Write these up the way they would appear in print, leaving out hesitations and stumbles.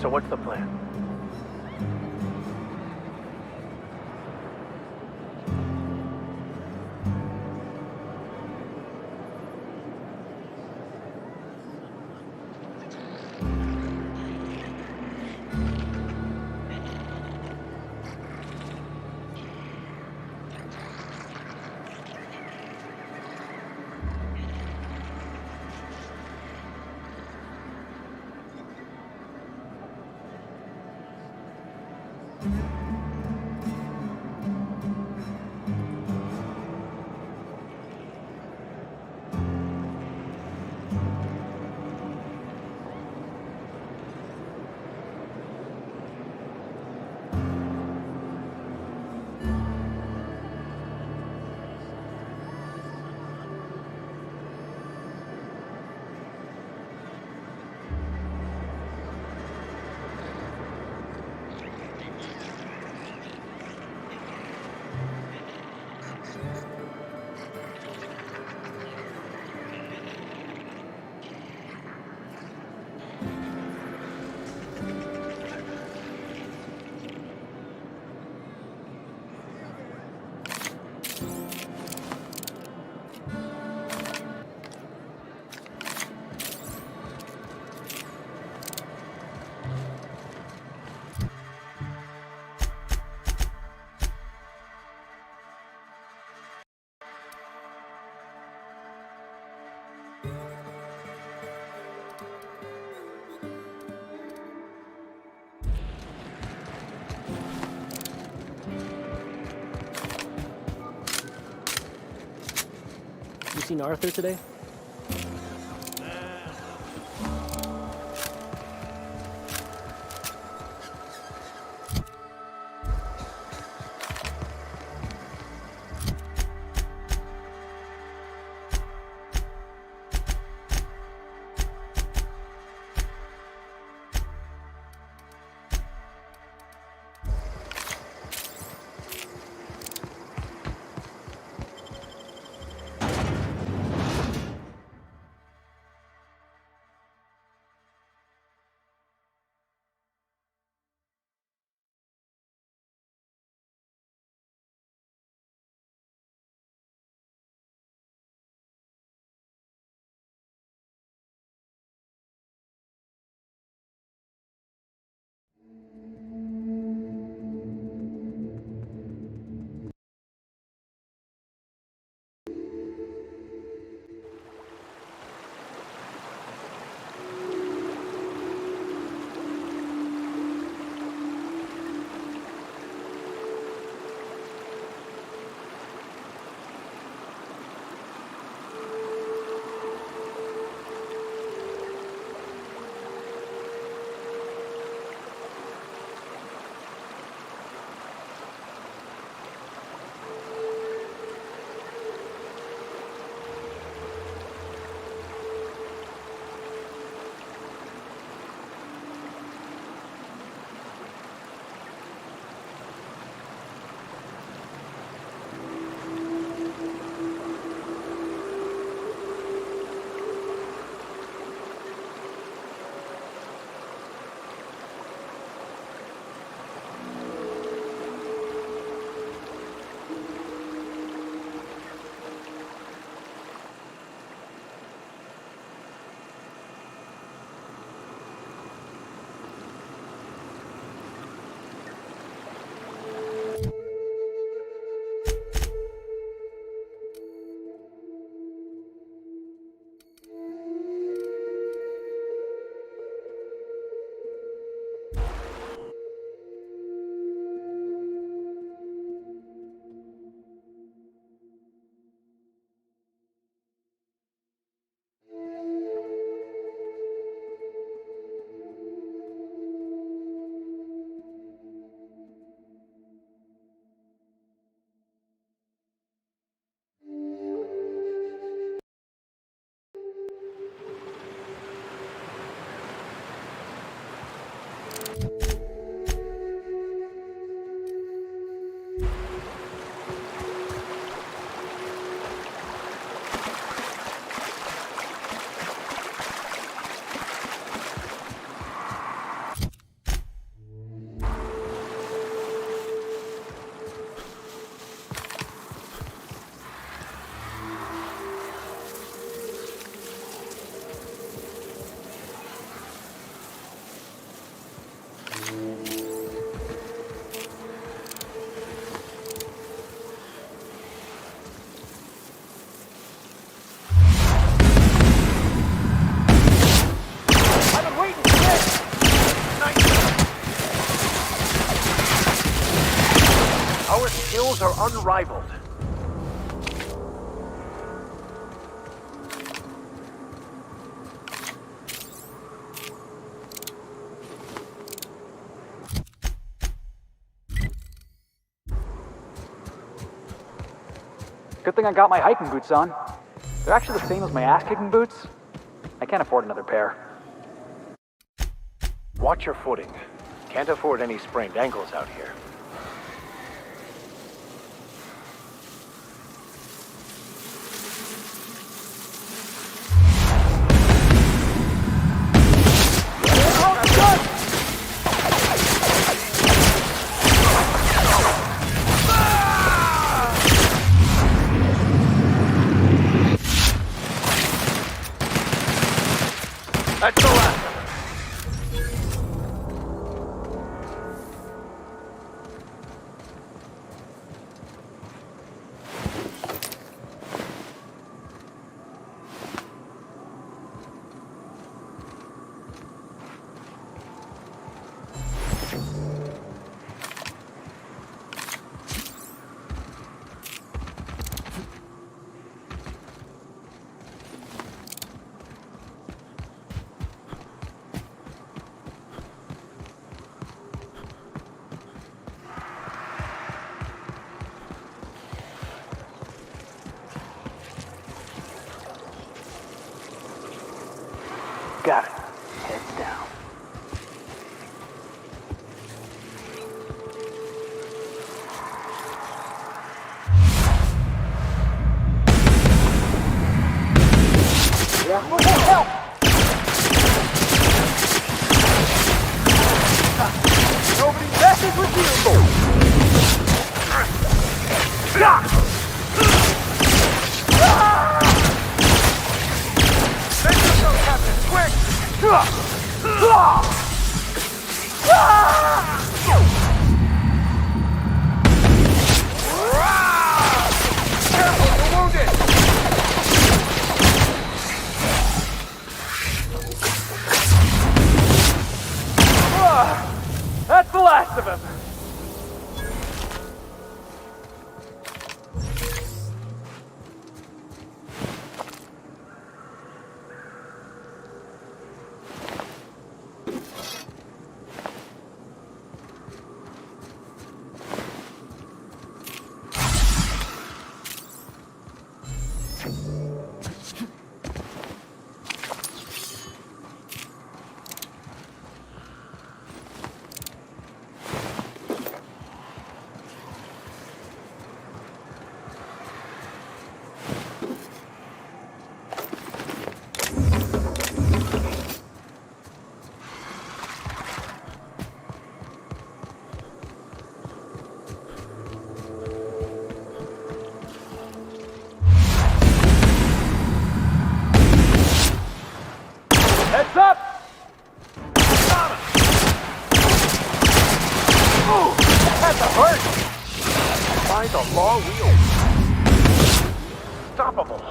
So what's the plan? You seen Arthur today? Our skills are unrivaled. Good thing I got my hiking boots on. They're actually the same as my ass-kicking boots. I can't afford another pair. Watch your footing. Can't afford any sprained ankles out here. That's the last of it. Got it. Heads down. Yeah. Help! Nobody messes with you! Send yourself, Captain, quick! Careful, you're wounded! That's the last of him! Heads up! Got him! Ooh, that's a hurt! Find the law wheel. Stoppable.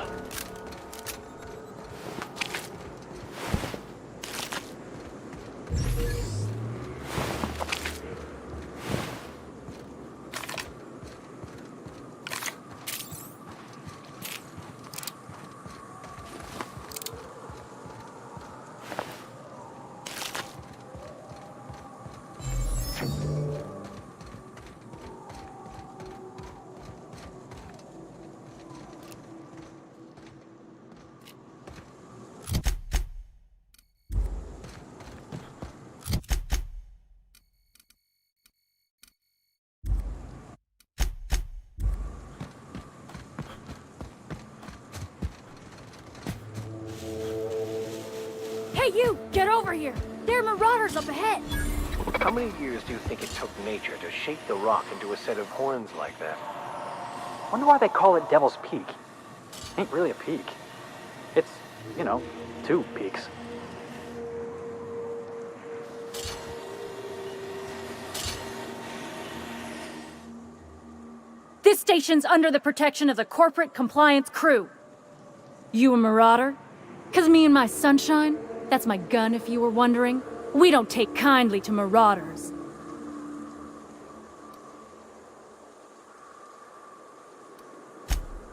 Hey, you! Get over here! There are marauders up ahead! How many years do you think it took nature to shape the rock into a set of horns like that? Wonder why they call it Devil's Peak. Ain't really a peak. It's, you know, two peaks. This station's under the protection of the Corporate Compliance Crew. You a marauder? 'Cause me and my sunshine, that's my gun if you were wondering, we don't take kindly to marauders.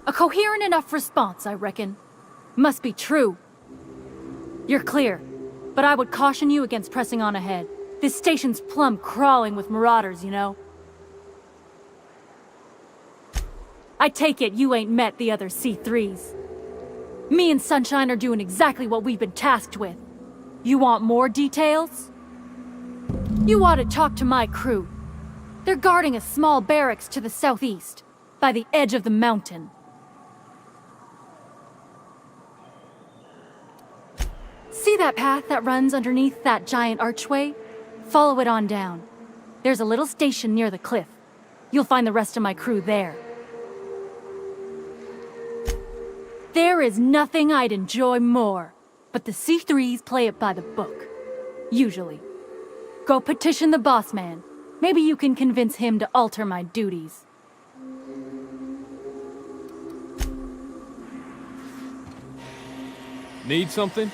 A coherent enough response, I reckon. Must be true. You're clear, but I would caution you against pressing on ahead. This station's plumb crawling with marauders, you know. I take it you ain't met the other C3s. Me and Sunshine are doing exactly what we've been tasked with. You want more details? You ought to talk to my crew. They're guarding a small barracks to the southeast, by the edge of the mountain. See that path that runs underneath that giant archway? Follow it on down. There's a little station near the cliff. You'll find the rest of my crew there. There is nothing I'd enjoy more, but the C3s play it by the book. Usually. Go petition the boss man. Maybe you can convince him to alter my duties. Need something?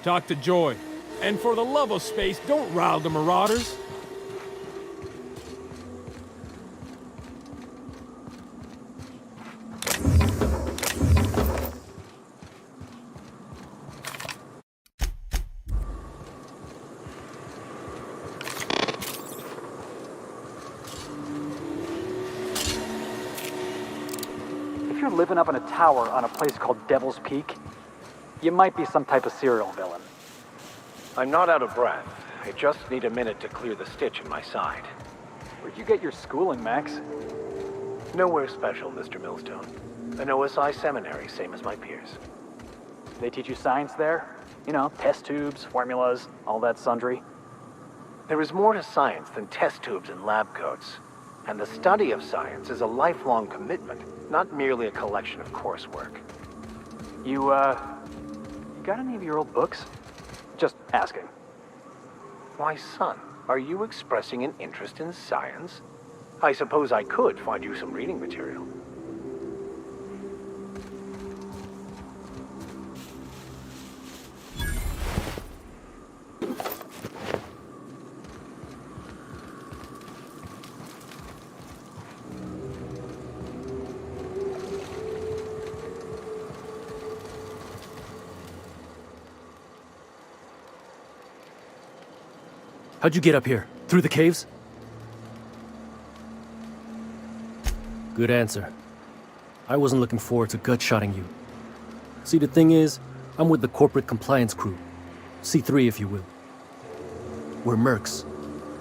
Talk to Joy. And for the love of space, don't rile the marauders. If you're living up in a tower on a place called Devil's Peak, you might be some type of serial villain. I'm not out of breath. I just need a minute to clear the stitch in my side. Where'd you get your schooling, Max? Nowhere special, Mr. Millstone. An OSI seminary, same as my peers. They teach you science there? You know, test tubes, formulas, all that sundry. There is more to science than test tubes and lab coats. And the study of science is a lifelong commitment, not merely a collection of coursework. You got any of your old books? Just asking. Why, son, are you expressing an interest in science? I suppose I could find you some reading material. How'd you get up here? Through the caves? Good answer. I wasn't looking forward to gut-shotting you. See, the thing is, I'm with the corporate compliance crew. C3, if you will. We're mercs,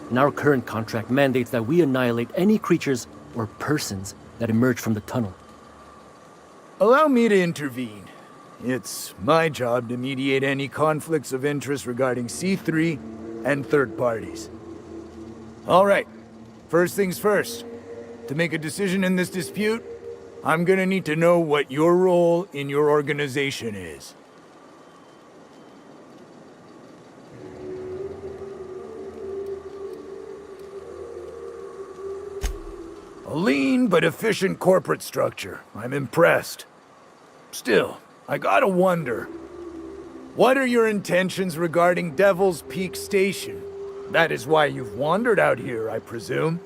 and our current contract mandates that we annihilate any creatures or persons that emerge from the tunnel. Allow me to intervene. It's my job to mediate any conflicts of interest regarding C3 and third parties. All right, first things first. To make a decision in this dispute, I'm gonna need to know what your role in your organization is. A lean but efficient corporate structure. I'm impressed. Still, I gotta wonder, what are your intentions regarding Devil's Peak Station? That is why you've wandered out here, I presume.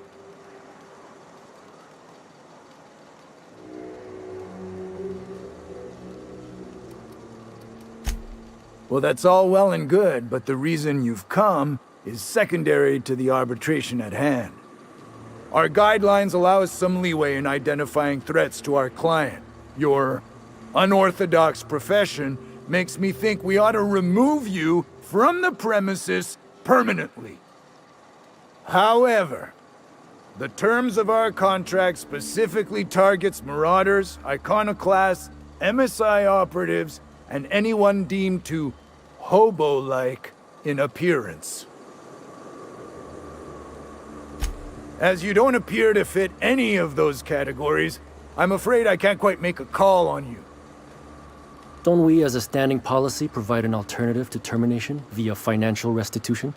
Well, that's all well and good, but the reason you've come is secondary to the arbitration at hand. Our guidelines allow us some leeway in identifying threats to our client. Your unorthodox profession makes me think we ought to remove you from the premises permanently. However, the terms of our contract specifically targets marauders, iconoclasts, MSI operatives, and anyone deemed to hobo-like in appearance. As you don't appear to fit any of those categories, I'm afraid I can't quite make a call on you. Don't we, as a standing policy, provide an alternative to termination via financial restitution?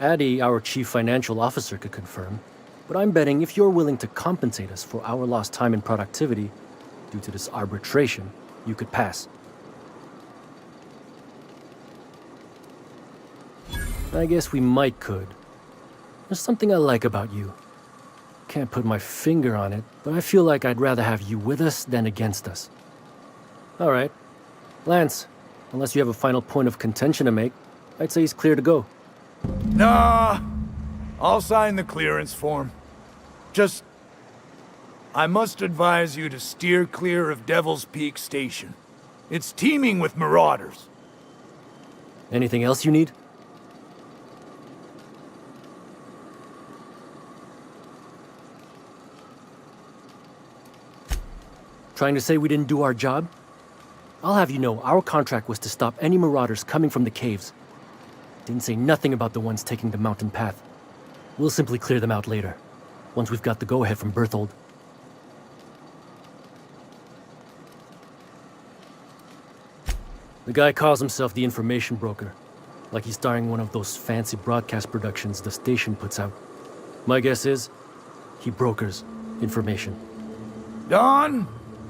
Addy, our chief financial officer, could confirm, but I'm betting if you're willing to compensate us for our lost time and productivity due to this arbitration, you could pass. I guess we could. There's something I like about you. Can't put my finger on it, but I feel like I'd rather have you with us than against us. All right. Lance, unless you have a final point of contention to make, I'd say he's clear to go. Nah, I'll sign the clearance form. Just, I must advise you to steer clear of Devil's Peak Station. It's teeming with marauders. Anything else you need? Trying to say we didn't do our job? I'll have you know, our contract was to stop any marauders coming from the caves. Didn't say nothing about the ones taking the mountain path. We'll simply clear them out later, once we've got the go-ahead from Berthold. The guy calls himself the information broker, like he's starring one of those fancy broadcast productions the station puts out. My guess is, he brokers information. Don,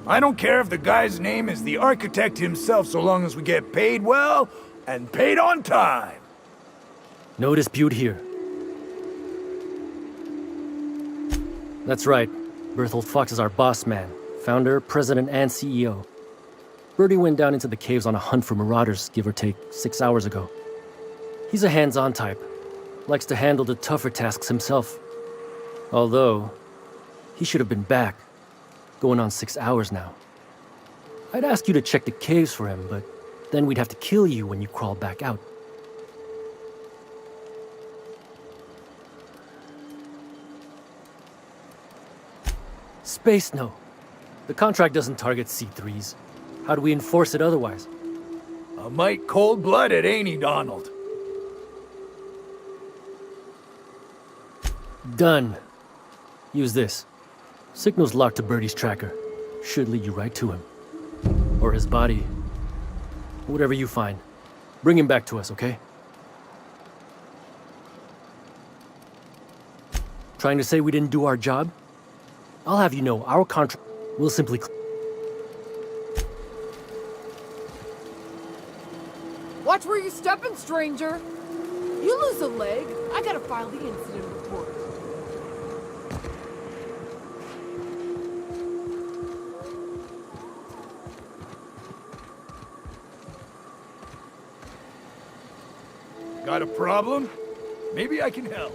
I don't care if the guy's name is the architect himself so long as we get paid well and paid on time. No dispute here. That's right. Berthold Fox is our boss man, founder, president, and CEO. Bertie went down into the caves on a hunt for marauders, give or take, 6 hours ago. He's a hands-on type. Likes to handle the tougher tasks himself. Although, he should have been back. Going on 6 hours now. I'd ask you to check the caves for him, but then we'd have to kill you when you crawl back out. Space no. The contract doesn't target C3s. How do we enforce it otherwise? A mite cold-blooded, ain't he, Donald? Done. Use this. Signal's locked to Bertie's tracker. Should lead you right to him. Or his body. Whatever you find. Bring him back to us, okay? Trying to say we didn't do our job? I'll have you know, our contract will simply... Watch where you're stepping, stranger. You lose a leg, I gotta file the incident report. Got a problem? Maybe I can help.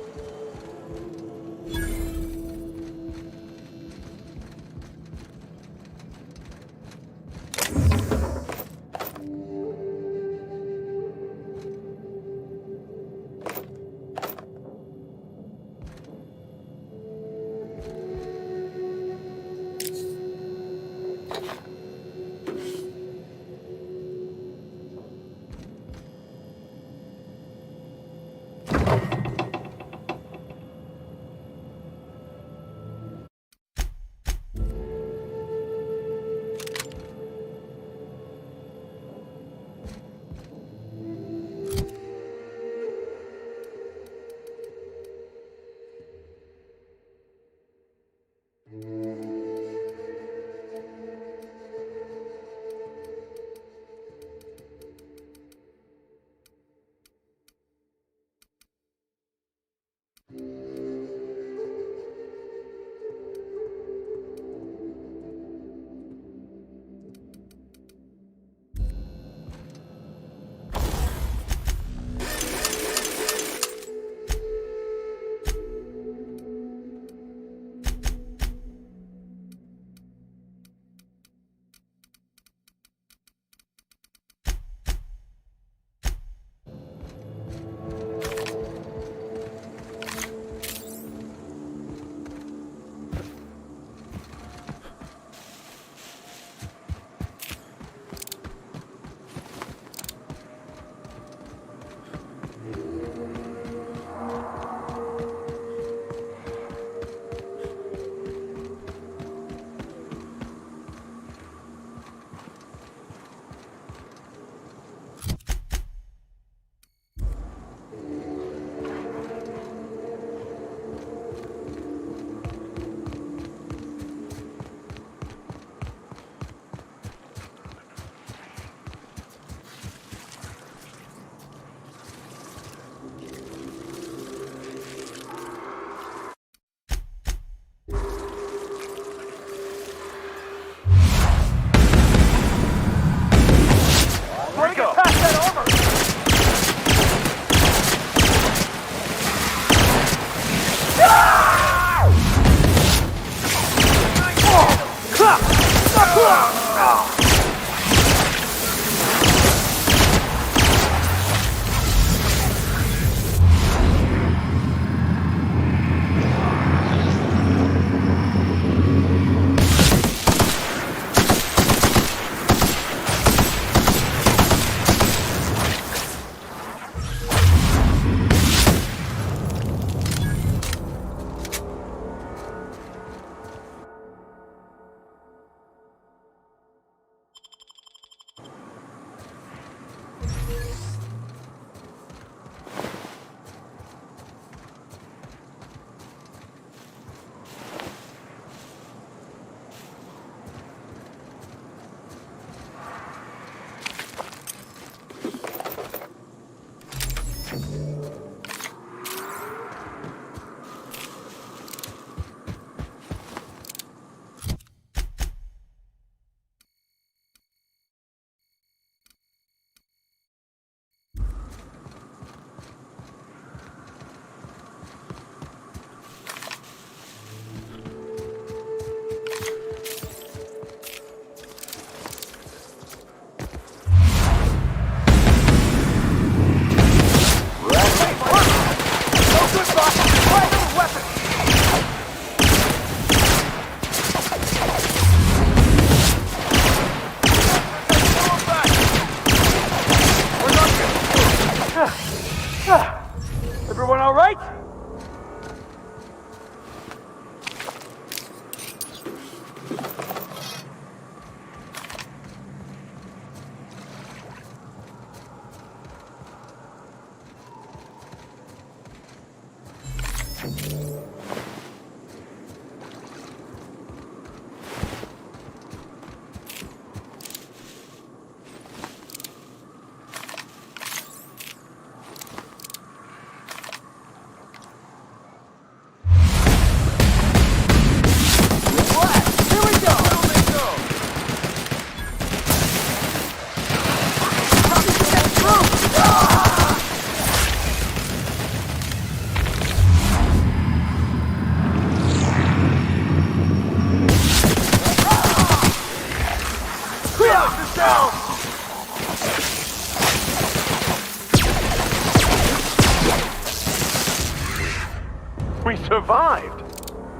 survived.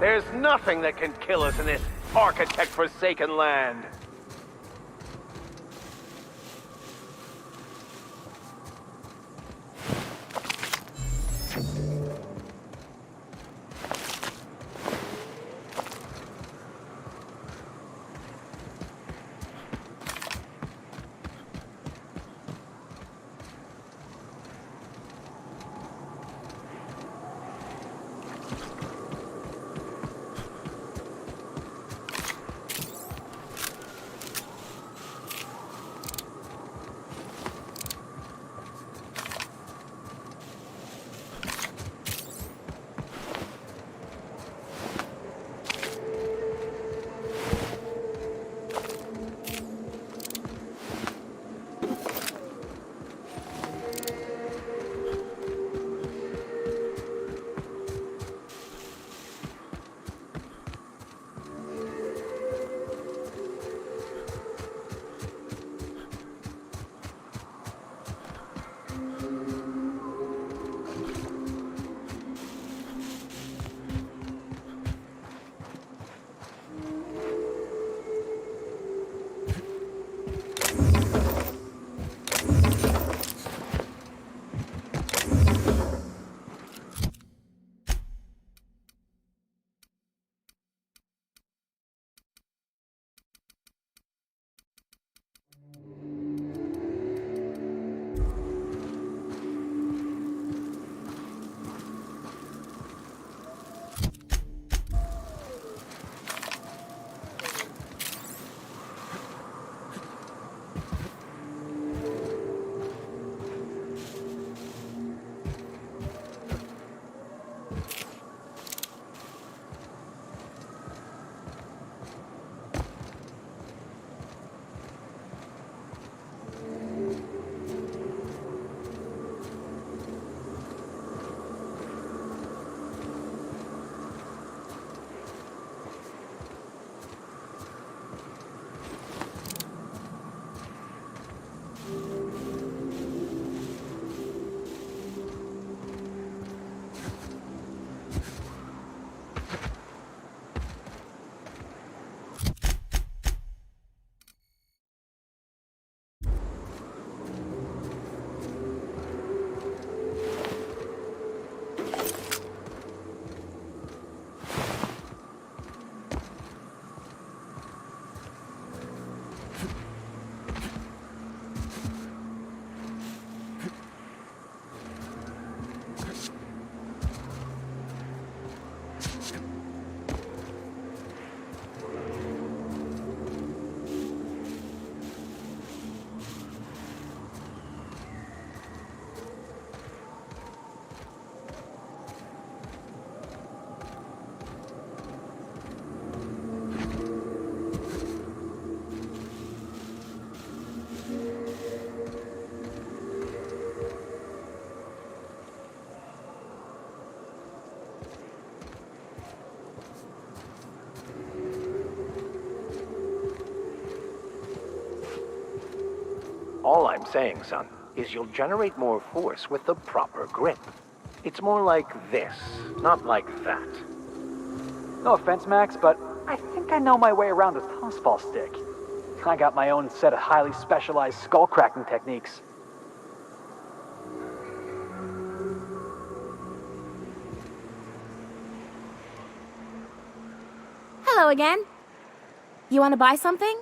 There's nothing that can kill us in this architect-forsaken land. All I'm saying, son, is you'll generate more force with the proper grip. It's more like this, not like that. No offense, Max, but I think I know my way around a tossball stick. I got my own set of highly specialized skull cracking techniques. Hello again. You want to buy something?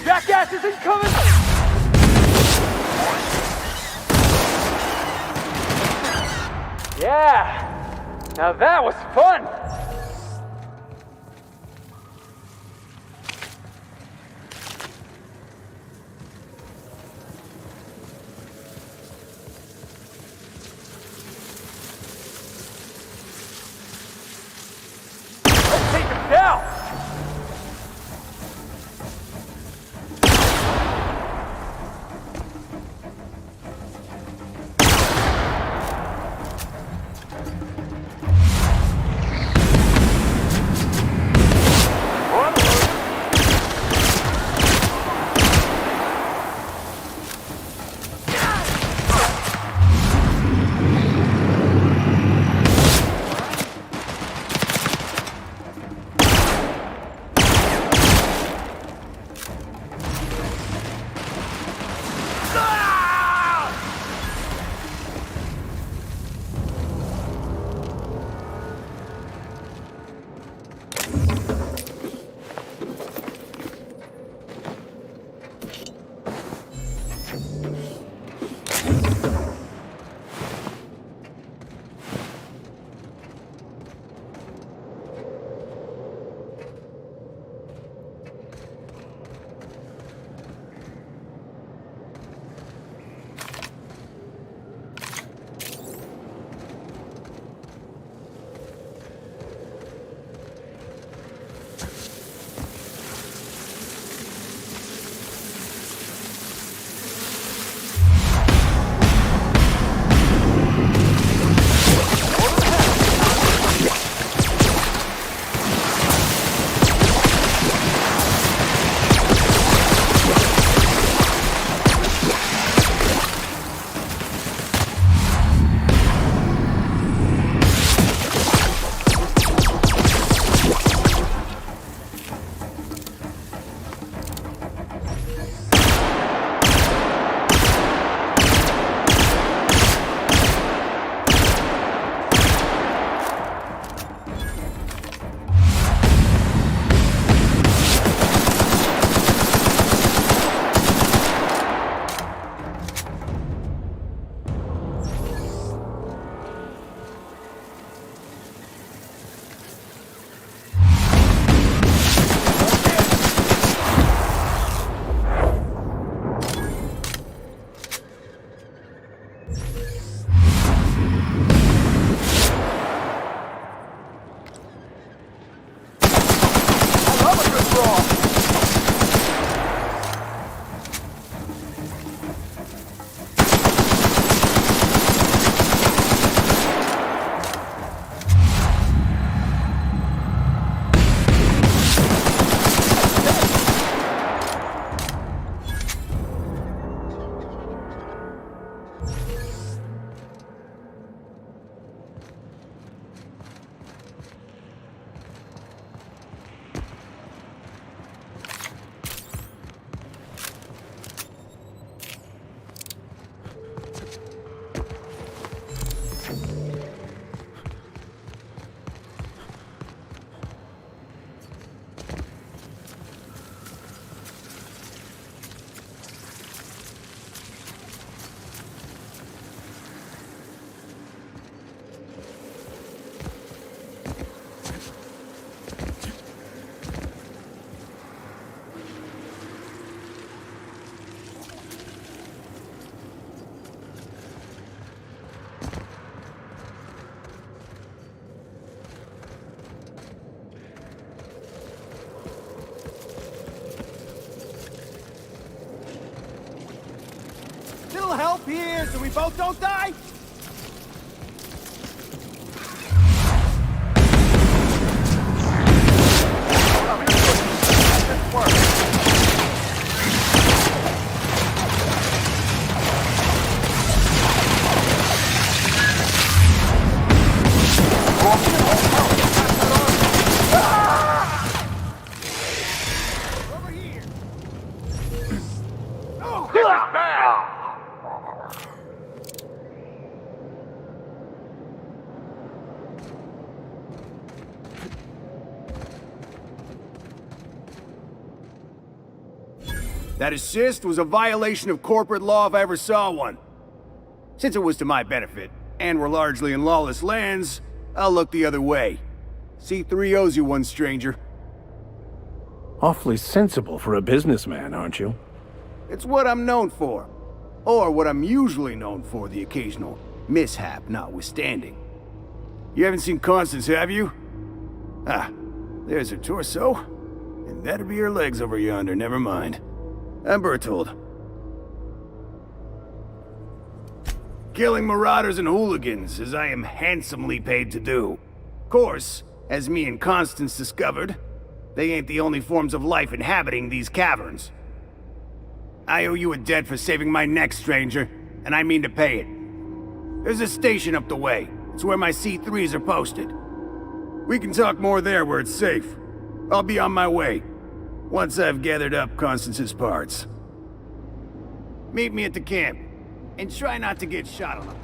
Jackasses incoming! Yeah! Now that was fun! Let's take him down! Little help here so we both don't die? That assist was a violation of corporate law if I ever saw one. Since it was to my benefit, and we're largely in lawless lands, I'll look the other way. C3 owes you one, stranger. Awfully sensible for a businessman, aren't you? It's what I'm known for. Or what I'm usually known for, the occasional mishap notwithstanding. You haven't seen Constance, have you? Ah, there's her torso. And that'll be her legs over yonder, never mind. I'm Bertold. Killing marauders and hooligans, as I am handsomely paid to do. Of course, as me and Constance discovered, they ain't the only forms of life inhabiting these caverns. I owe you a debt for saving my neck, stranger, and I mean to pay it. There's a station up the way. It's where my C3s are posted. We can talk more there where it's safe. I'll be on my way, once I've gathered up Constance's parts. Meet me at the camp, and try not to get shot on approach.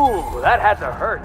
Ooh, that had to hurt.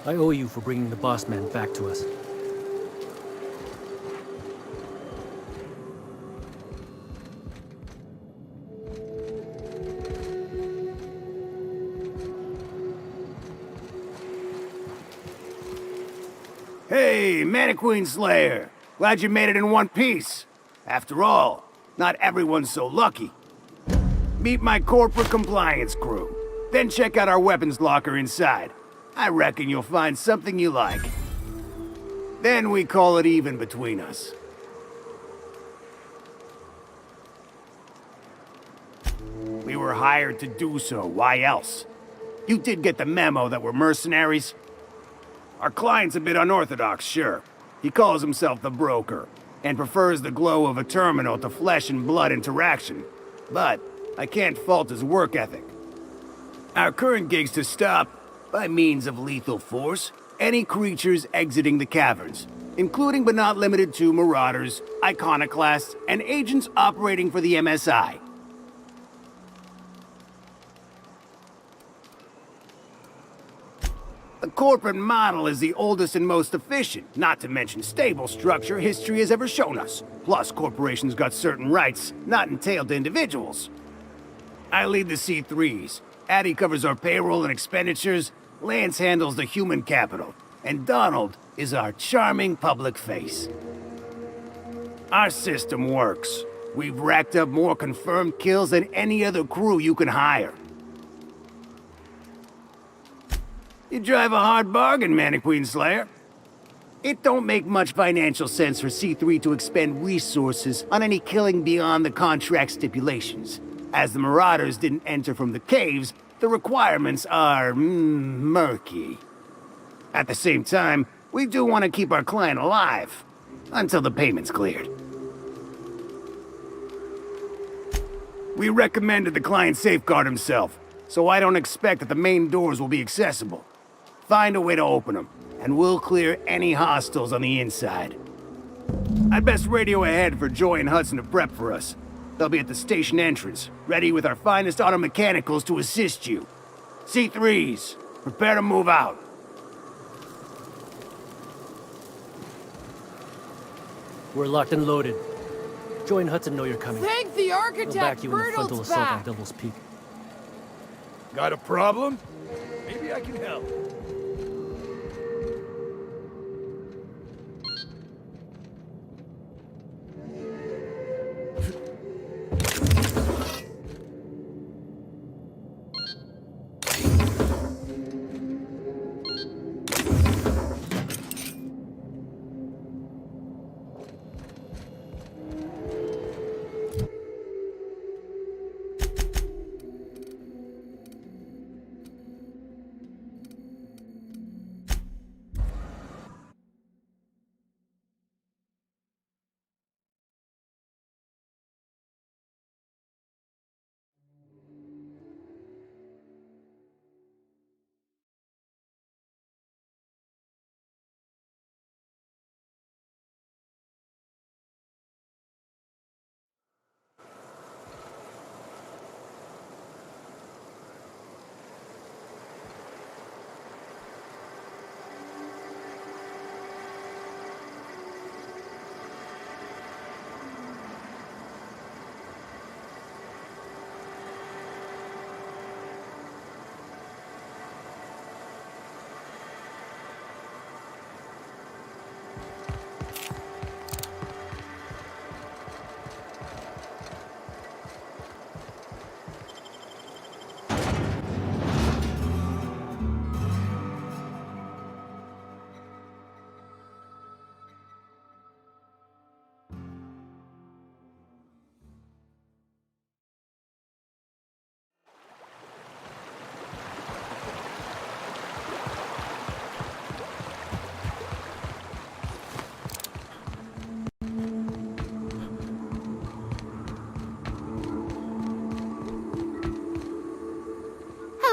I owe you for bringing the boss man back to us. Hey, Mannequin Slayer! Glad you made it in one piece. After all, not everyone's so lucky. Meet my corporate compliance crew. Then check out our weapons locker inside. I reckon you'll find something you like. Then we call it even between us. We were hired to do so, why else? You did get the memo that we're mercenaries? Our client's a bit unorthodox, sure. He calls himself the Broker, and prefers the glow of a terminal to flesh and blood interaction. But I can't fault his work ethic. Our current gig's to stop, by means of lethal force, any creatures exiting the caverns, including but not limited to marauders, iconoclasts, and agents operating for the MSI. The corporate model is the oldest and most efficient, not to mention stable structure history has ever shown us. Plus, corporations got certain rights not entailed to individuals. I lead the C3s. Addie covers our payroll and expenditures, Lance handles the human capital, and Donald is our charming public face. Our system works. We've racked up more confirmed kills than any other crew you can hire. You drive a hard bargain, Mannequin Slayer. It don't make much financial sense for C3 to expend resources on any killing beyond the contract stipulations. As the Marauders didn't enter from the caves, the requirements are murky. At the same time, we do want to keep our client alive, until the payment's cleared. We recommended the client safeguard himself, so I don't expect that the main doors will be accessible. Find a way to open them, and we'll clear any hostiles on the inside. I'd best radio ahead for Joy and Hudson to prep for us. They'll be at the station entrance, ready with our finest auto mechanicals to assist you. C3s, prepare to move out. We're locked and loaded. Joy and Hudson know you're coming. Thank the We'll architect, back you in the frontal Bertolt's assault on back. Devil's Peak. Got a problem? Maybe I can help.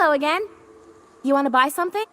Hello again. You want to buy something?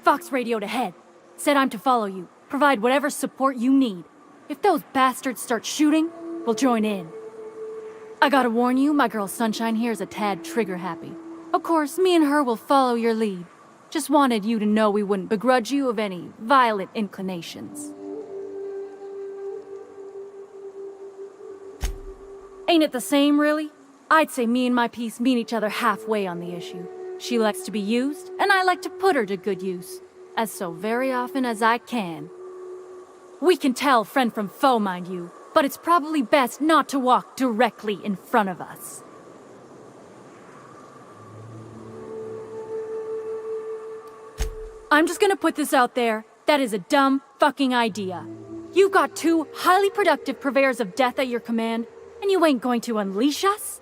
Fox radioed ahead. Said I'm to follow you, provide whatever support you need. If those bastards start shooting, we'll join in. I gotta warn you, my girl Sunshine here is a tad trigger-happy. Of course, me and her will follow your lead. Just wanted you to know we wouldn't begrudge you of any violent inclinations. Ain't it the same, really? I'd say me and my piece meet each other halfway on the issue. She likes to be used, and I like to put her to good use. As so very often as I can. We can tell friend from foe, mind you, but it's probably best not to walk directly in front of us. I'm just gonna put this out there. That is a dumb fucking idea. You've got 2 highly productive purveyors of death at your command, and you ain't going to unleash us?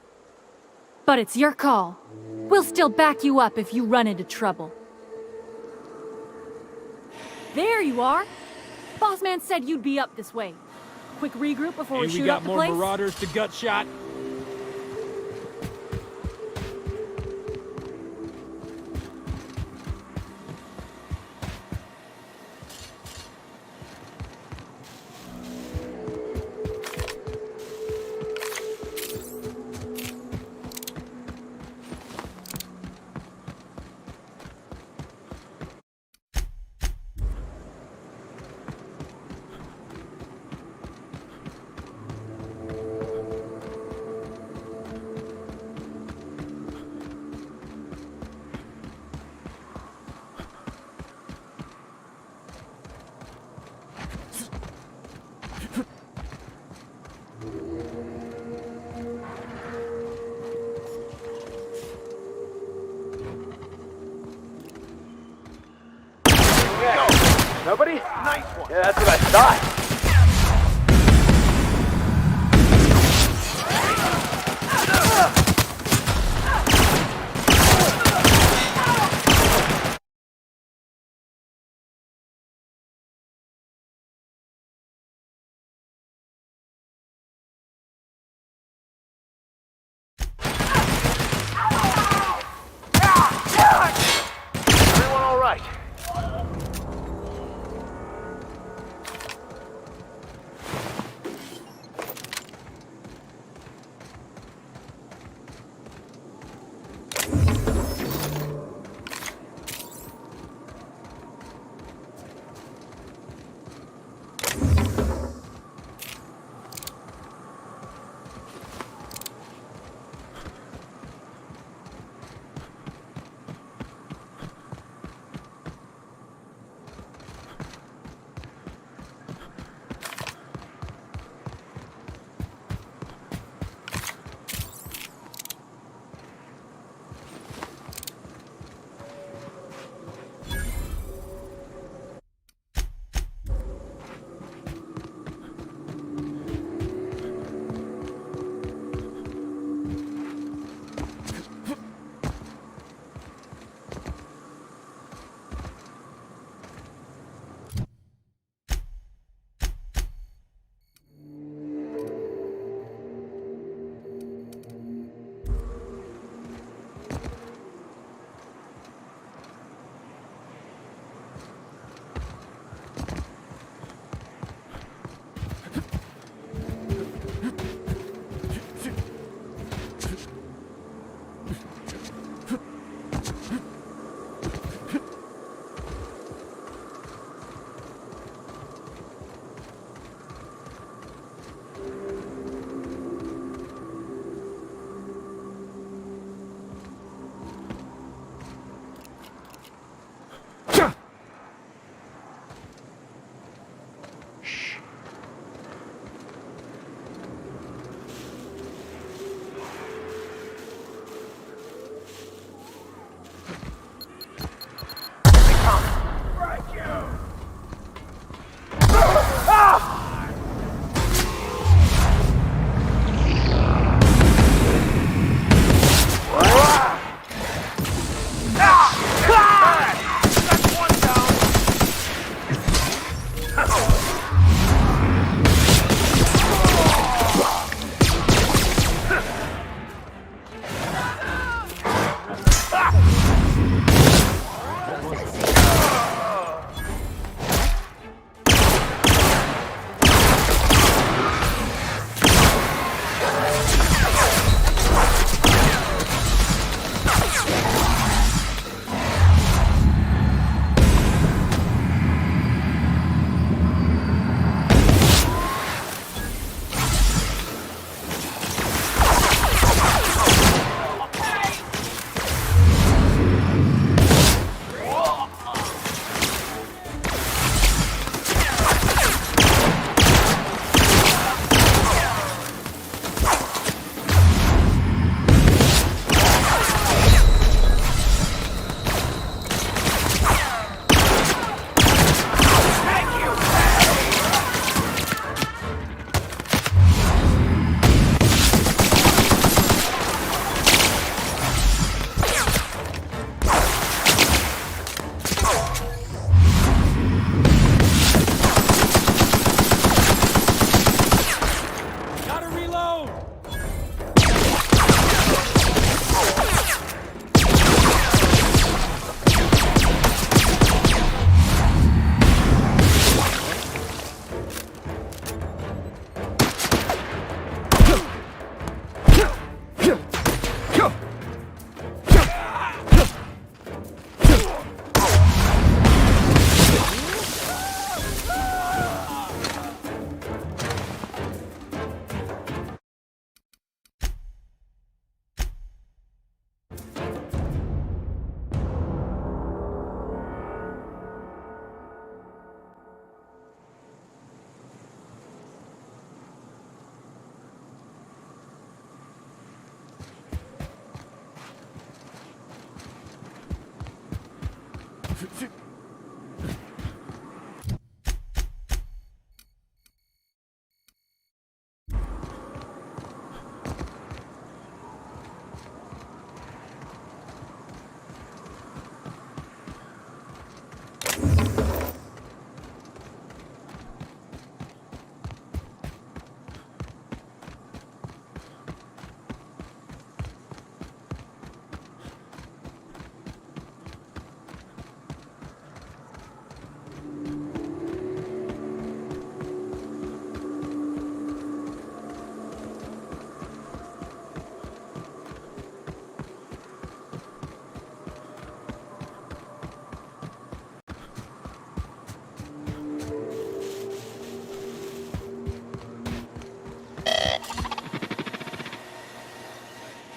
But it's your call. We'll still back you up if you run into trouble. There you are! Bossman said you'd be up this way. Quick regroup before we shoot up the place? We got more marauders to gut shot. Nobody? Nice one. Yeah, that's what I thought. Everyone all right?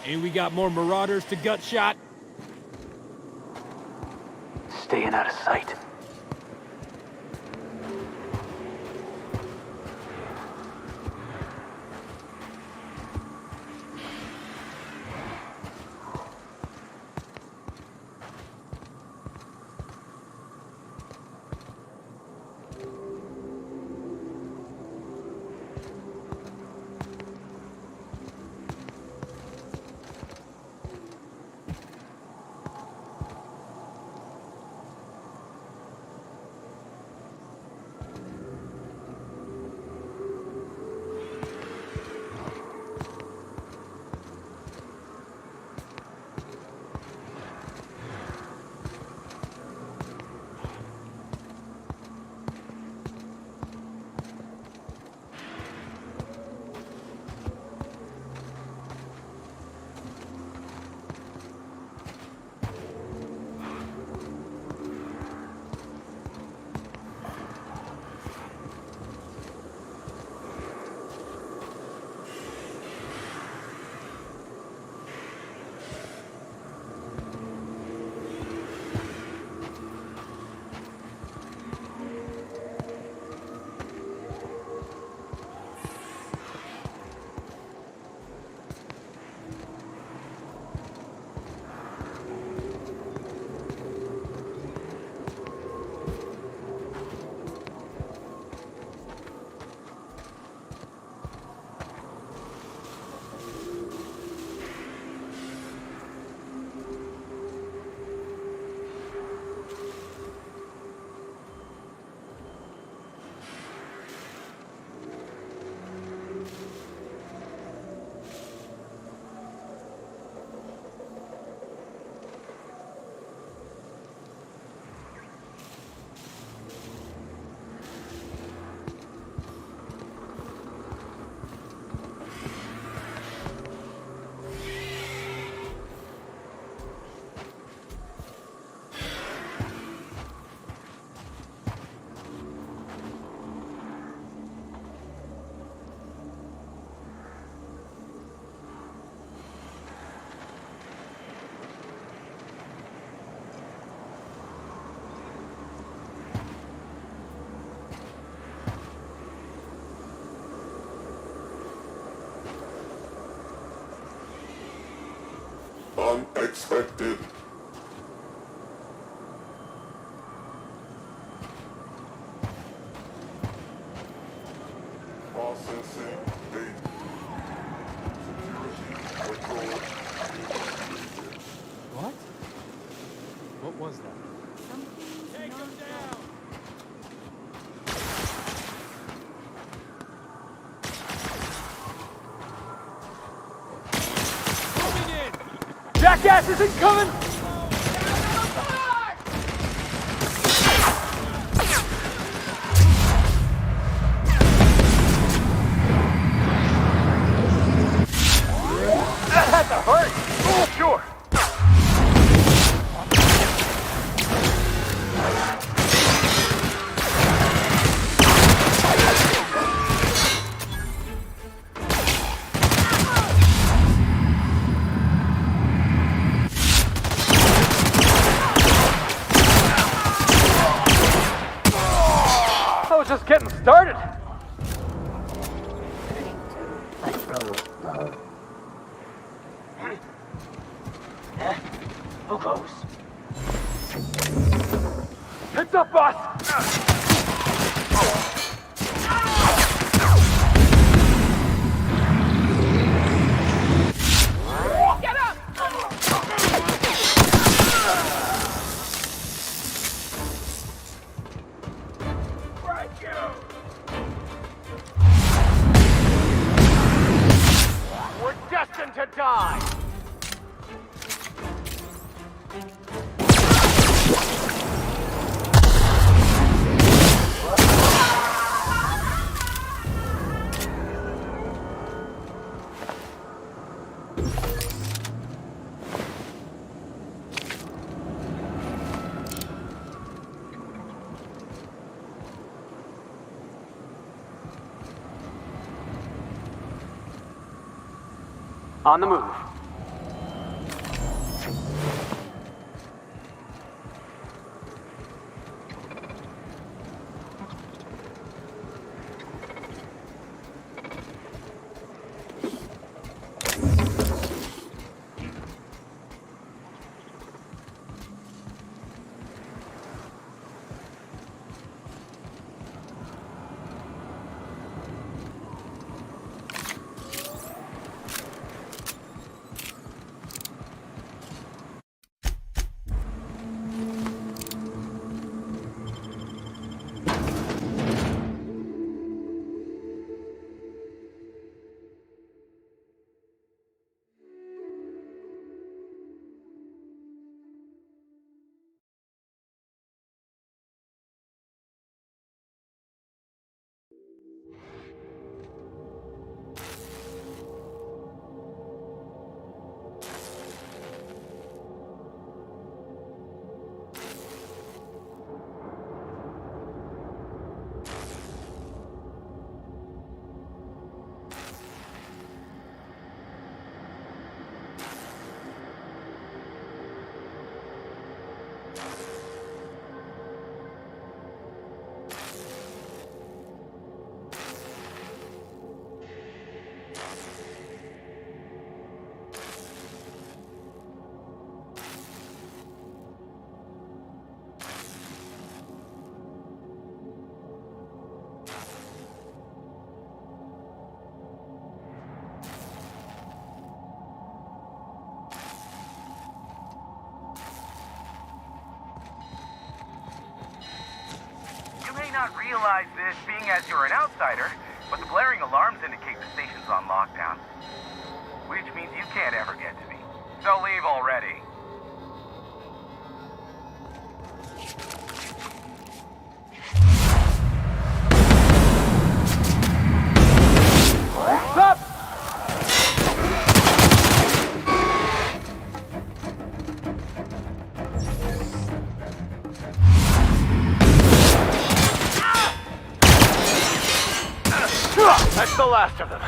And we got more marauders to gut shot. Staying out of sight. Unexpected. Processing data. Security control. What? What was that? Take him down! Moving in! Jackass is incoming! That had to hurt! Oh, sure! I was just getting started. Who goes? What's up, boss? Get up! We're destined to die! On the move. Not realize this, being as you're an outsider, but the blaring alarms indicate the station's on lockdown. Which means you can't ever get to me. So leave already. Stop! That's the last of them.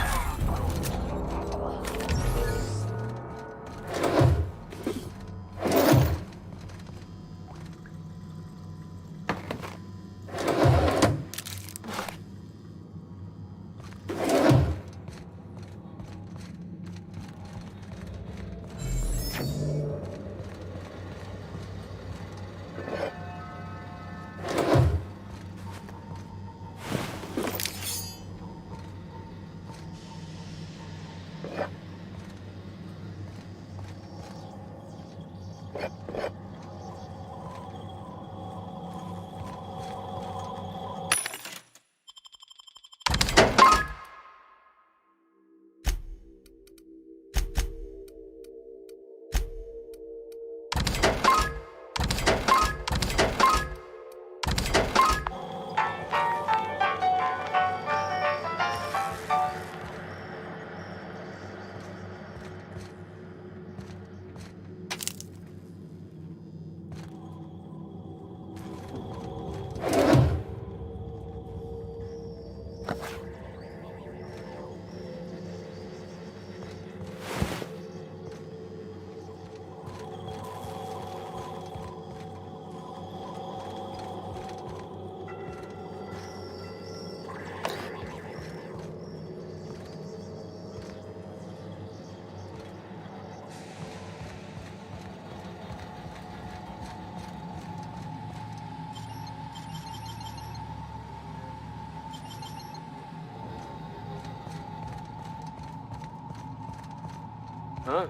Huh?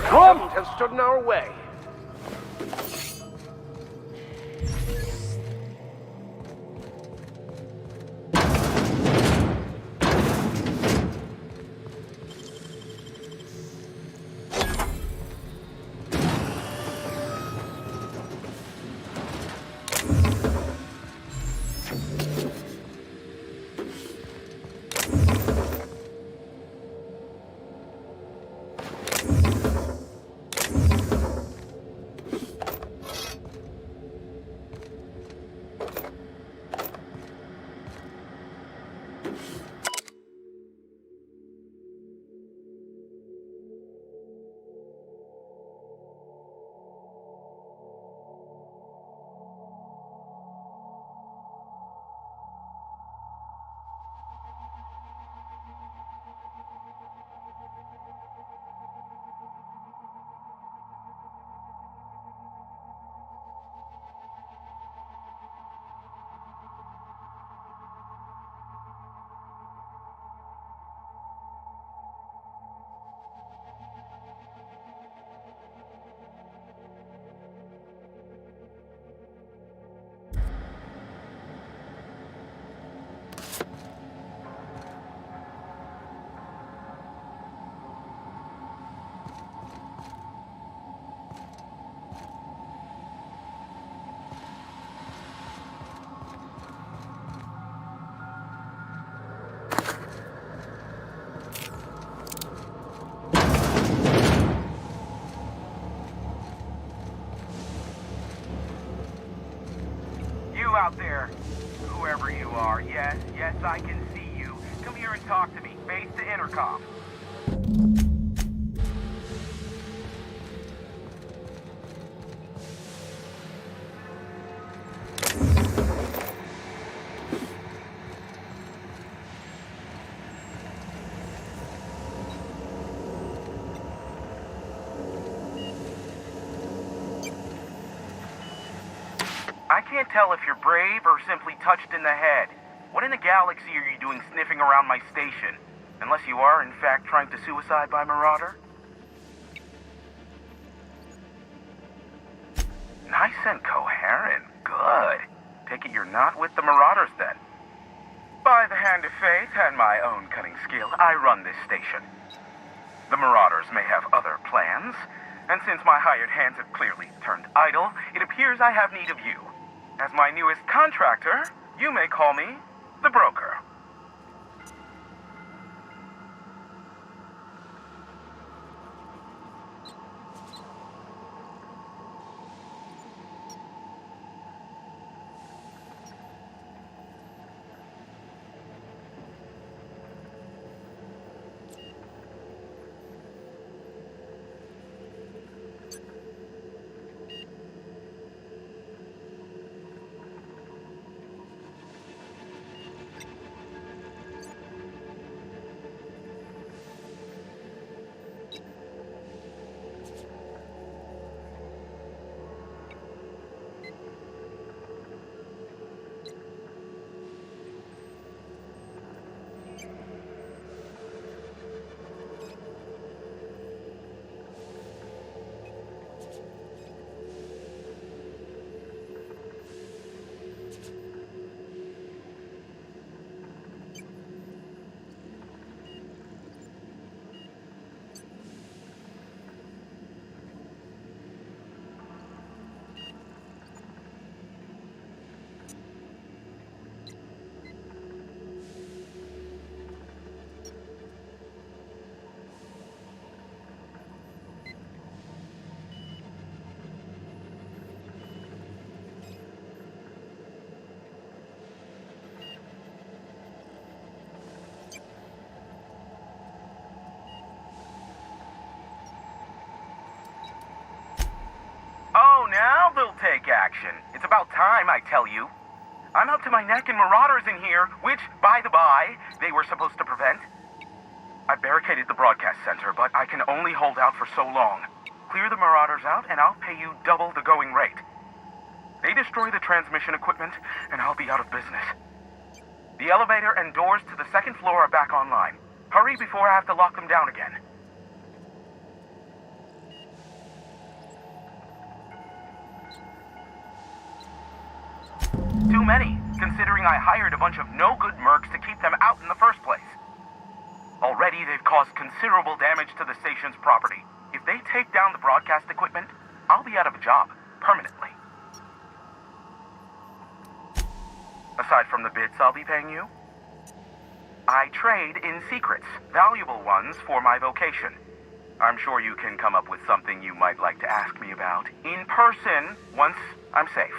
Problems have stood in our way. Out there, whoever you are, yes, I can see you. Come here and talk to me, face the intercom. I can't tell if you're brave or simply touched in the head. What in the galaxy are you doing sniffing around my station? Unless you are, in fact, trying to suicide by Marauder? Nice and coherent. Good. Take it you're not with the Marauders, then. By the hand of fate and my own cunning skill, I run this station. The Marauders may have other plans, and since my hired hands have clearly turned idle, it appears I have need of you. As my newest contractor, you may call me the Broker. Now they'll take action. It's about time, I tell you. I'm up to my neck in Marauders in here, which, by the by, they were supposed to prevent. I barricaded the broadcast center, but I can only hold out for so long. Clear the Marauders out, and I'll pay you double the going rate. They destroy the transmission equipment, and I'll be out of business. The elevator and doors to the second floor are back online. Hurry before I have to lock them down again. Too many, considering I hired a bunch of no-good mercs to keep them out in the first place. Already, they've caused considerable damage to the station's property. If they take down the broadcast equipment, I'll be out of a job, permanently. Aside from the bits I'll be paying you, I trade in secrets, valuable ones for my vocation. I'm sure you can come up with something you might like to ask me about in person once I'm safe.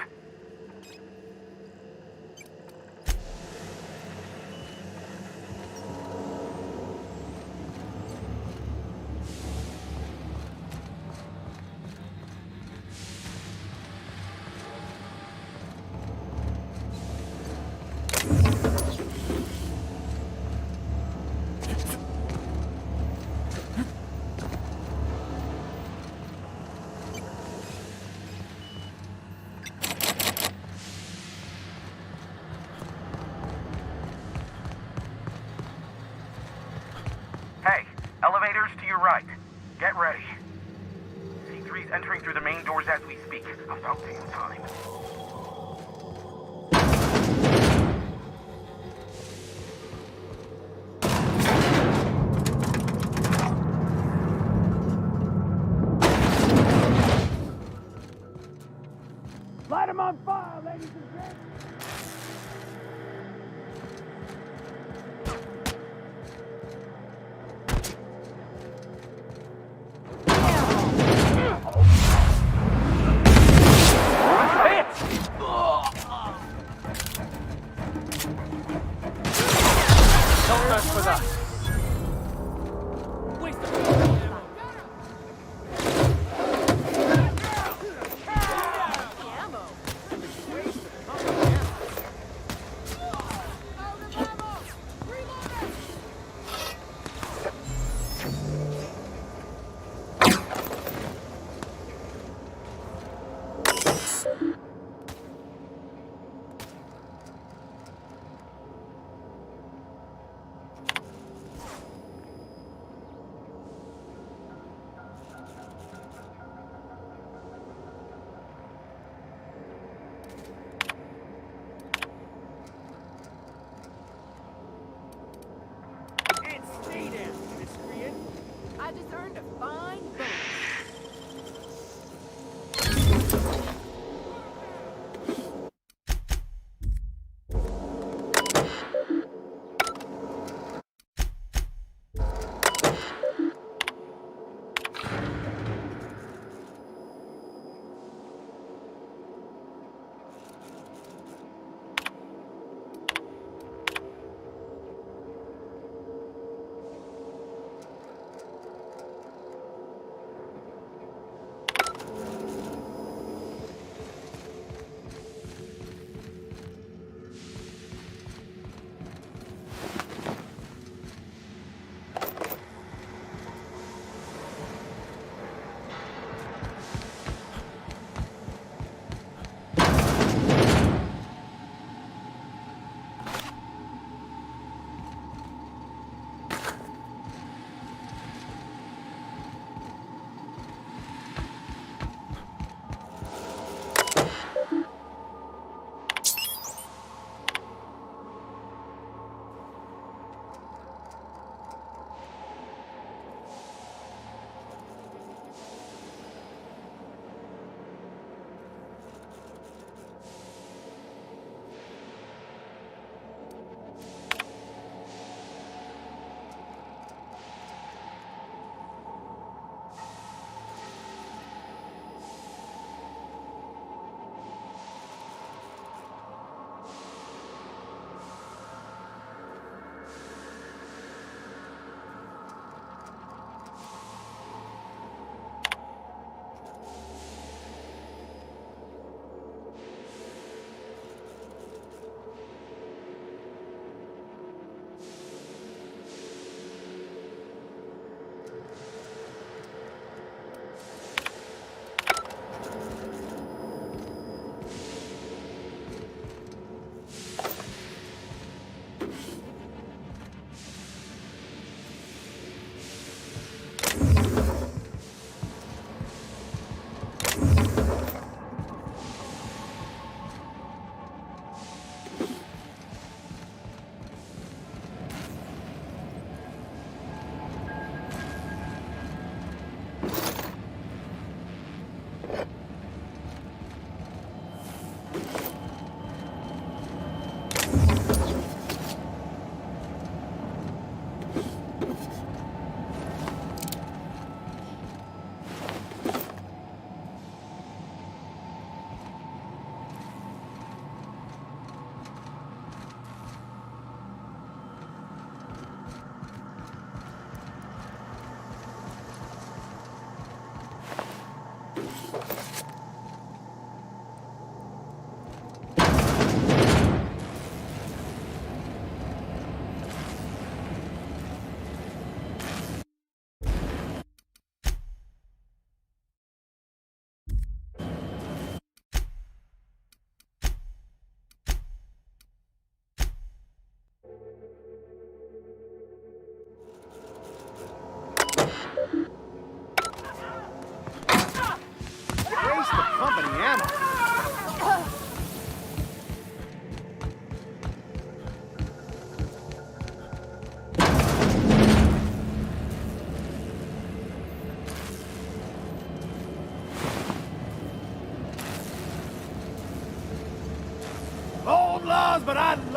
Hey, elevators to your right. Get ready. C3's entering through the main doors as we speak. About damn time. Light him on fire, ladies and gentlemen! Don't mess with us. I just earned a fine bonus.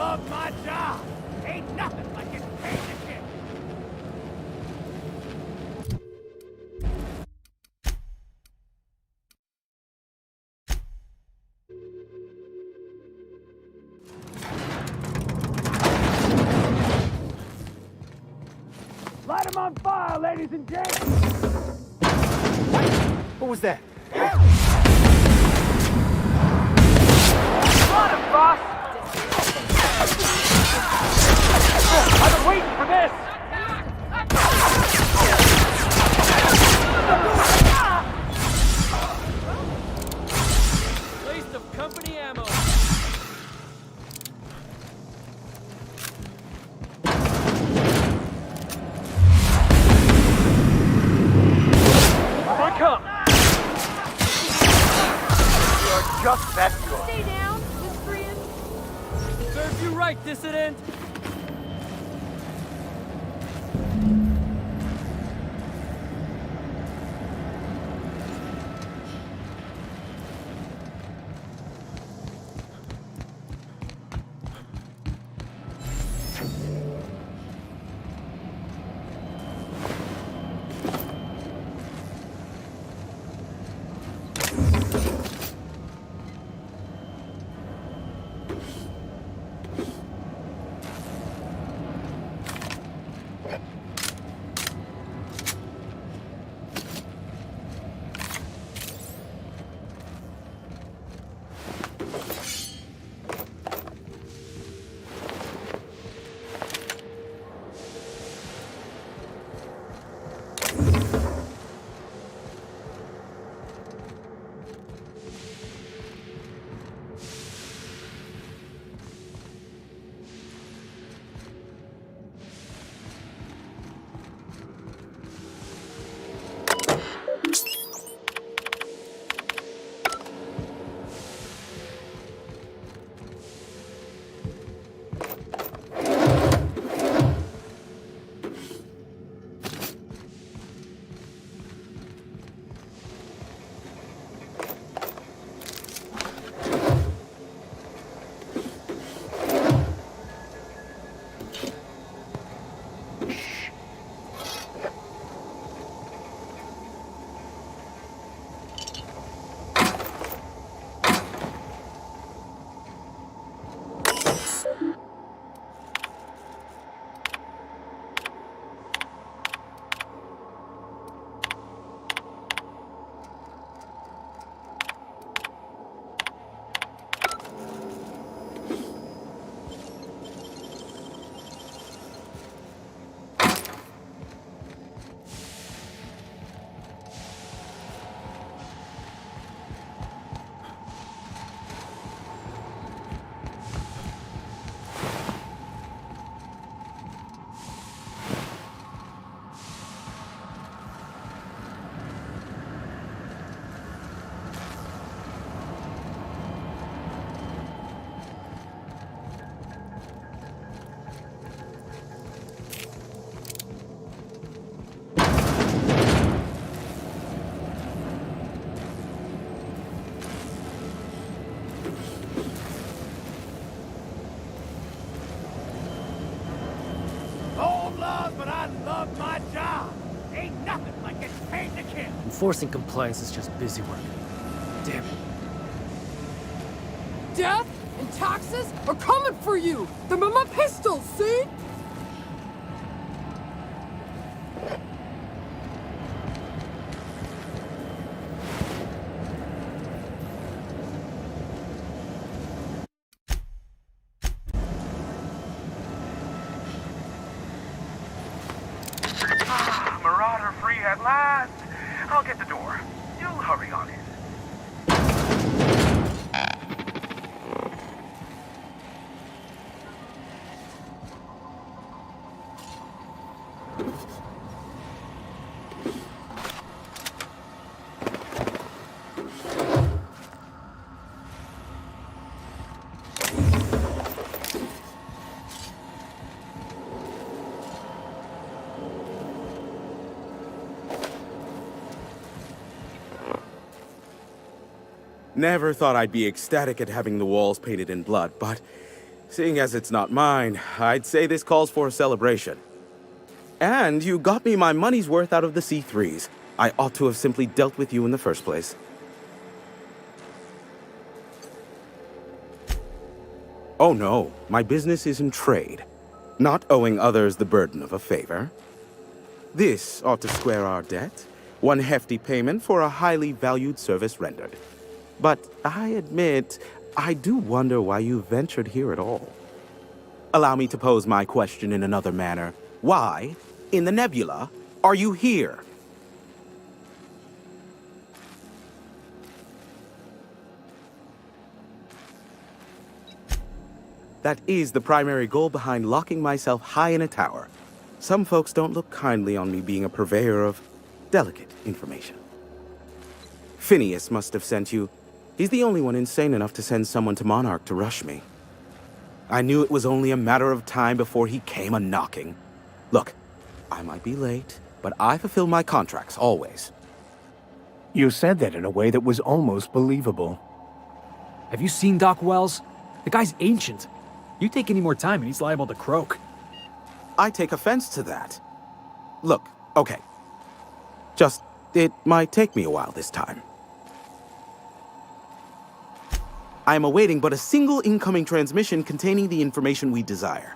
love my job. Ain't nothing like getting paid to kill. Light 'em on fire, ladies and gents! What was that? On him, boss! I've been waiting for this! Waste of company ammo. Come! You're just that good. Stay down, miscreant. Serves you right, dissident. but I love my job. Ain't nothing like getting paid to kill. Enforcing compliance is just busy work. Damn it. Death and taxes are coming for you! Them are my pistols, see? Marauder free at last. I'll get the door. You'll hurry on in. Never thought I'd be ecstatic at having the walls painted in blood, but Seeing as it's not mine, I'd say this calls for a celebration. And you got me my money's worth out of the C3s. I ought to have simply dealt with you in the first place. Oh no, my business is in trade, not owing others the burden of a favor. This ought to square our debt, one hefty payment for a highly valued service rendered. But I admit, I do wonder why you ventured here at all. Allow me to pose my question in another manner. Why, in the nebula, are you here? That is the primary goal behind locking myself high in a tower. Some folks don't look kindly on me being a purveyor of delicate information. Phineas must have sent you. He's the only one insane enough to send someone to Monarch to rush me. I knew it was only a matter of time before he came a-knocking. Look, I might be late, but I fulfill my contracts, always. You said that in a way that was almost believable. Have you seen Doc Wells? The guy's ancient. You take any more time and he's liable to croak. I take offense to that. Look, okay. It might take me a while this time. I am awaiting but a single incoming transmission containing the information we desire.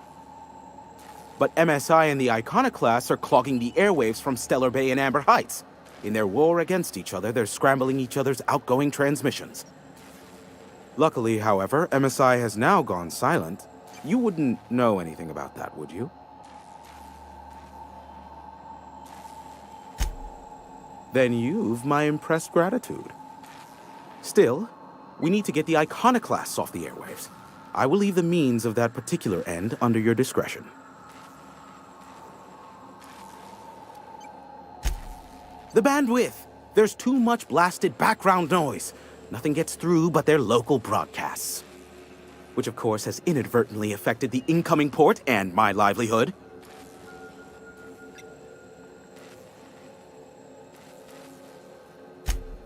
But MSI and the Iconoclasts are clogging the airwaves from Stellar Bay and Amber Heights. In their war against each other, they're scrambling each other's outgoing transmissions. Luckily, however, MSI has now gone silent. You wouldn't know anything about that, would you? Then you've my impressed gratitude. Still, we need to get the Iconoclasts off the airwaves. I will leave the means of that particular end under your discretion. The bandwidth! There's too much blasted background noise. Nothing gets through but their local broadcasts. Which of course has inadvertently affected the incoming port and my livelihood.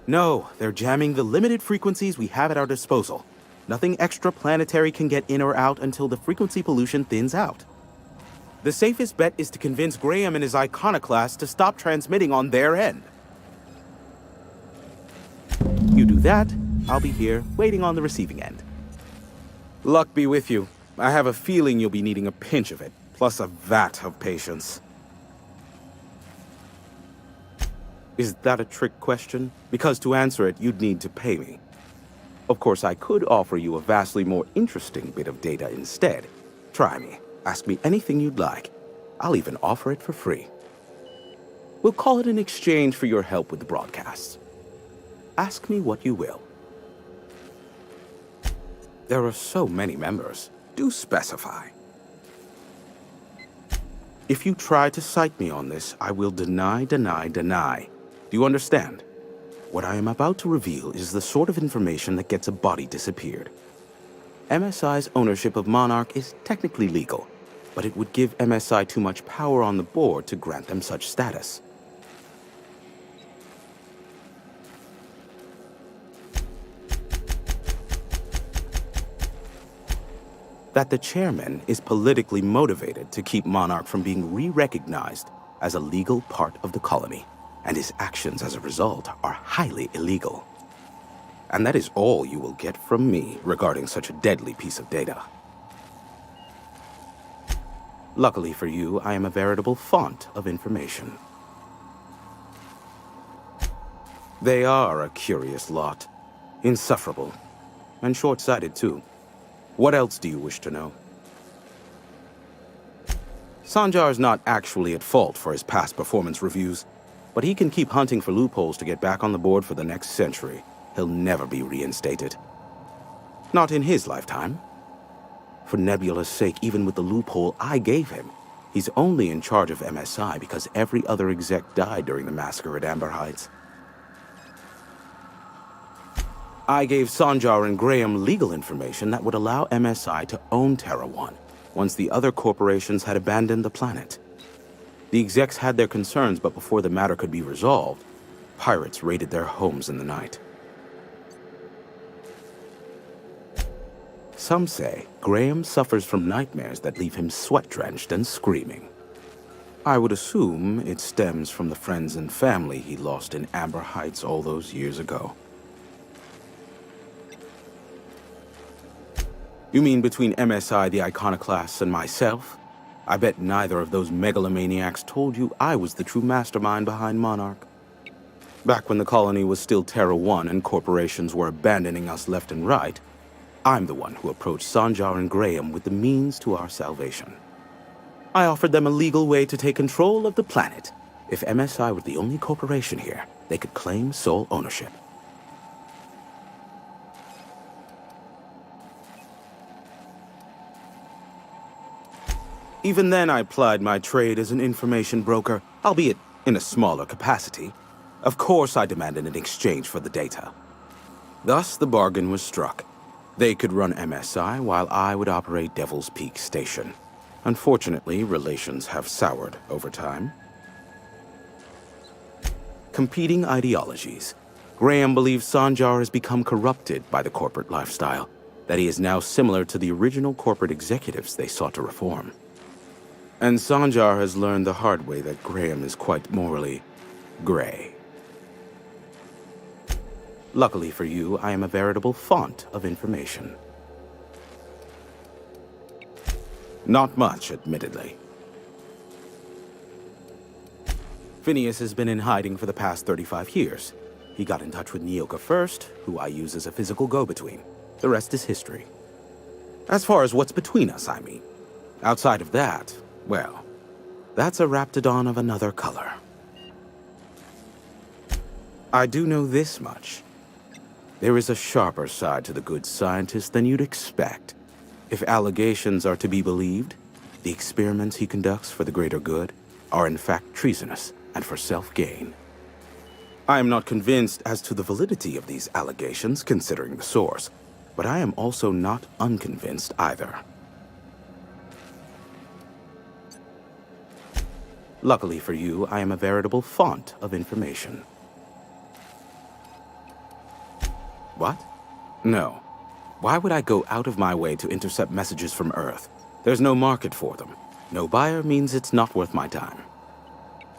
No, they're jamming the limited frequencies we have at our disposal. Nothing extraplanetary can get in or out until the frequency pollution thins out. The safest bet is to convince Graham and his Iconoclast to stop transmitting on their end. You do that, I'll be here, waiting on the receiving end. Luck be with you. I have a feeling you'll be needing a pinch of it, plus a vat of patience. Is that a trick question? Because to answer it, you'd need to pay me. Of course, I could offer you a vastly more interesting bit of data instead. Try me. Ask me anything you'd like. I'll even offer it for free. We'll call it an exchange for your help with the broadcasts. Ask me what you will. There are so many members. Do specify. If you try to cite me on this, I will deny. Do you understand? What I am about to reveal is the sort of information that gets a body disappeared. MSI's ownership of Monarch is technically legal, but it would give MSI too much power on the board to grant them such status. That the chairman is politically motivated to keep Monarch from being re-recognized as a legal part of the colony, and his actions as a result are highly illegal. And that is all you will get from me regarding such a deadly piece of data. Luckily for you, I am a veritable font of information. They are a curious lot. Insufferable. And short-sighted, too. What else do you wish to know? Sanjar's not actually at fault for his past performance reviews, but he can keep hunting for loopholes to get back on the board for the next century. He'll never be reinstated. Not in his lifetime. For Nebula's sake, even with the loophole I gave him, he's only in charge of MSI because every other exec died during the massacre at Amber Heights. I gave Sanjar and Graham legal information that would allow MSI to own Terra One, once the other corporations had abandoned the planet. The execs had their concerns, but before the matter could be resolved, pirates raided their homes in the night. Some say Graham suffers from nightmares that leave him sweat-drenched and screaming. I would assume it stems from the friends and family he lost in Amber Heights all those years ago. You mean between MSI the Iconoclasts and myself? I bet neither of those megalomaniacs told you I was the true mastermind behind Monarch. Back when the colony was still Terra 1 and corporations were abandoning us left and right, I'm the one who approached Sanjar and Graham with the means to our salvation. I offered them a legal way to take control of the planet. If MSI were the only corporation here, they could claim sole ownership. Even then, I plied my trade as an information broker, albeit in a smaller capacity. Of course, I demanded an exchange for the data. Thus, the bargain was struck. They could run MSI while I would operate Devil's Peak Station. Unfortunately, relations have soured over time. Competing ideologies. Graham believes Sanjar has become corrupted by the corporate lifestyle, that he is now similar to the original corporate executives they sought to reform. And Sanjar has learned the hard way that Graham is quite morally gray. Luckily for you, I am a veritable font of information. Not much, admittedly. Phineas has been in hiding for the past 35 years. He got in touch with Nyoka first, who I use as a physical go-between. The rest is history. As far as what's between us, I mean. Outside of that, well, that's a Raptidon of another color. I do know this much. There is a sharper side to the good scientist than you'd expect. If allegations are to be believed, the experiments he conducts for the greater good are in fact treasonous and for self-gain. I am not convinced as to the validity of these allegations, considering the source, but I am also not unconvinced either. Luckily for you, I am a veritable font of information. What? No. Why would I go out of my way to intercept messages from Earth? There's no market for them. No buyer means it's not worth my time.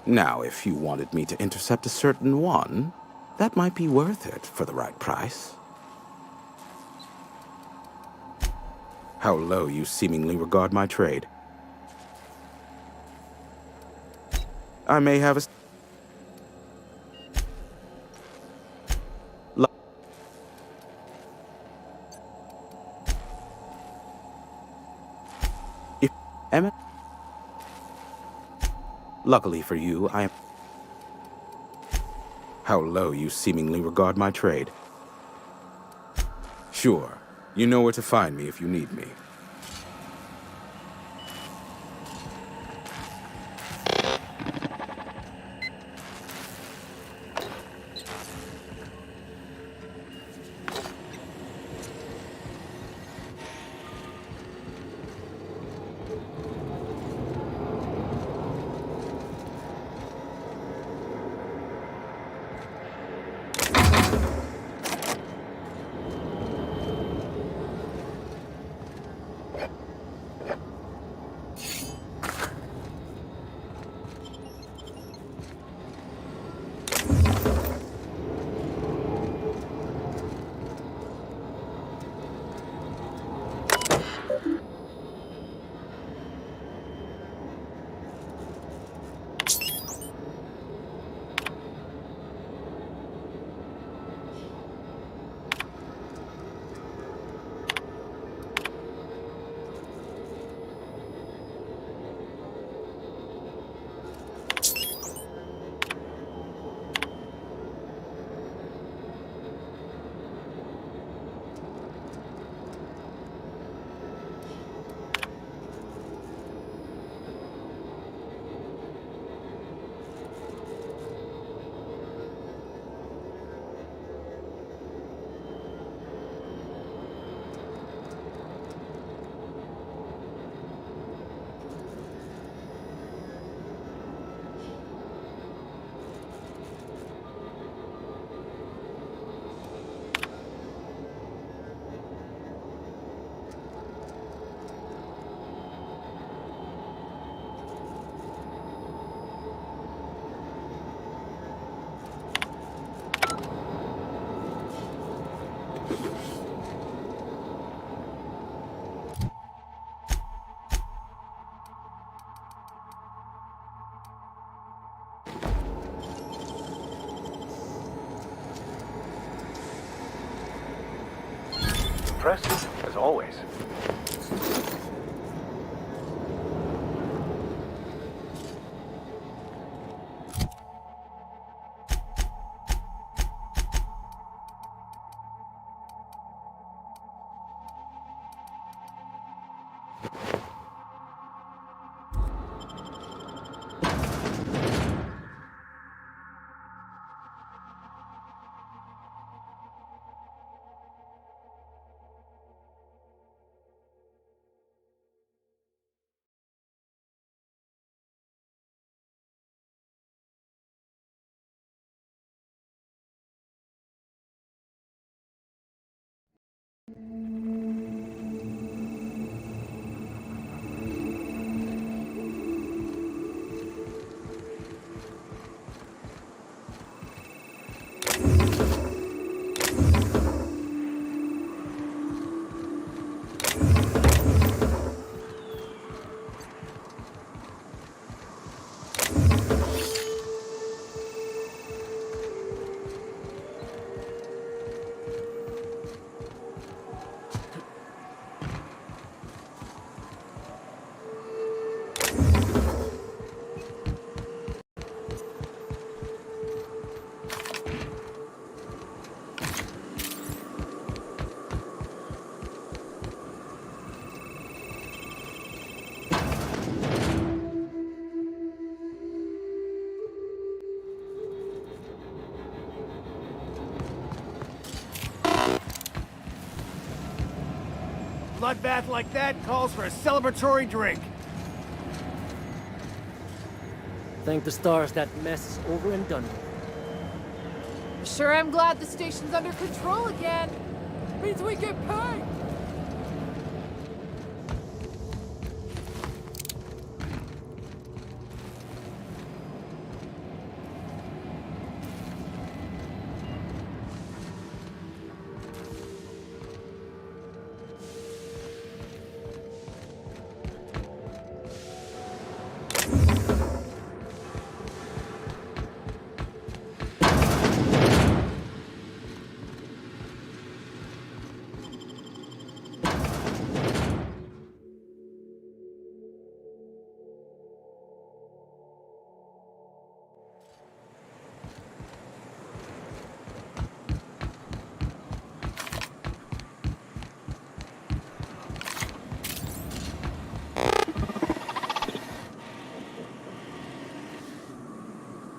Now, if you wanted me to intercept a certain one, that might be worth it for the right price. How low you seemingly regard my trade. I may have a... Emma? Luckily for you, I am... How low you seemingly regard my trade. Sure, you know where to find me if you need me. impressive, as always. Bloodbath like that calls for a celebratory drink. Thank the stars that mess is over and done with. Sure am glad the station's under control again. Means we get paid.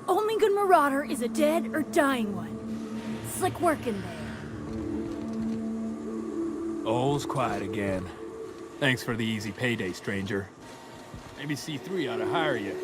Only good marauder is a dead or dying one. Slick working there. All's quiet again. Thanks for the easy payday, stranger. Maybe C3 ought to hire you.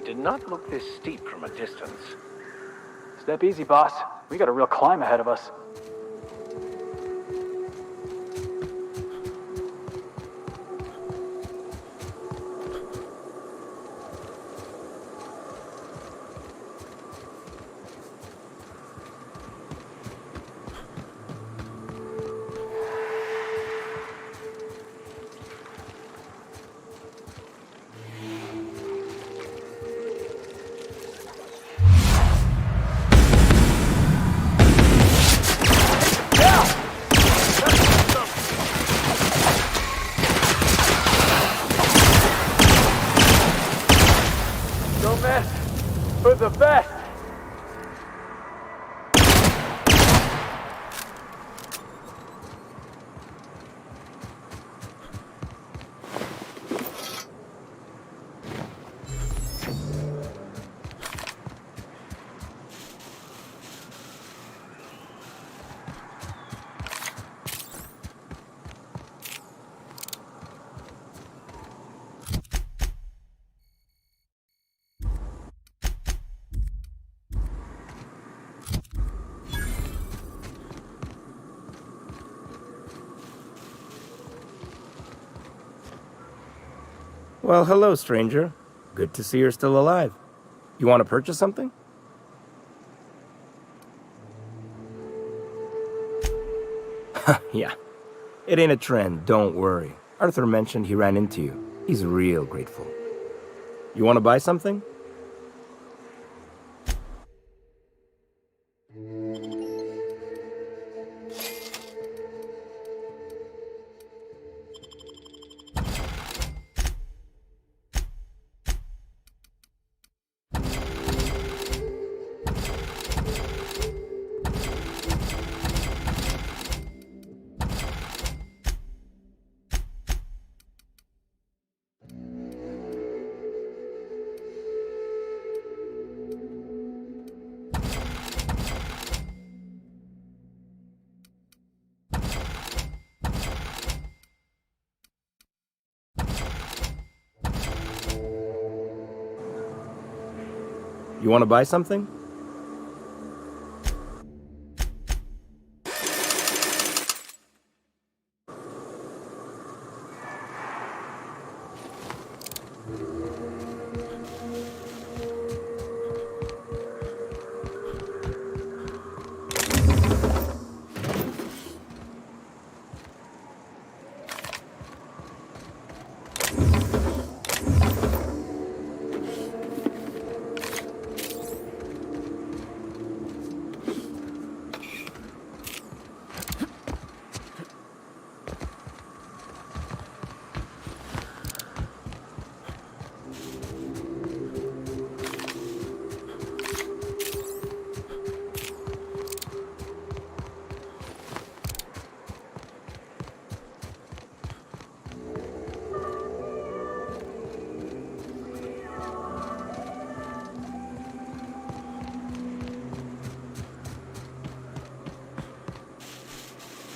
It did not look this steep from a distance. Step easy, boss. We got a real climb ahead of us. Well, hello, stranger. Good to see you're still alive. You want to purchase something? Yeah. It ain't a trend, don't worry. Arthur mentioned he ran into you. He's real grateful. You want to buy something? You want to buy something?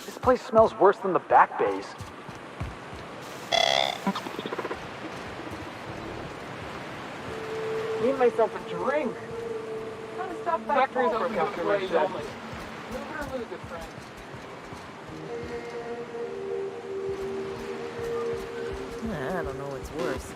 This place smells worse than the back base. Need myself a drink. Trying to stop that factory's open after my shed. Move it or lose it, friend. I don't know what's worse.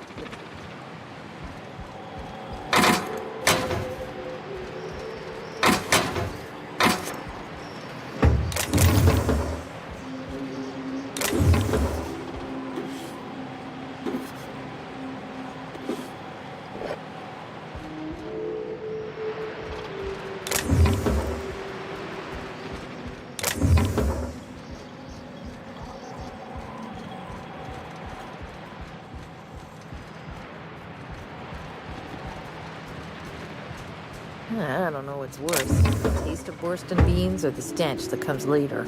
I don't know what's worse, the taste of Borston beans or the stench that comes later.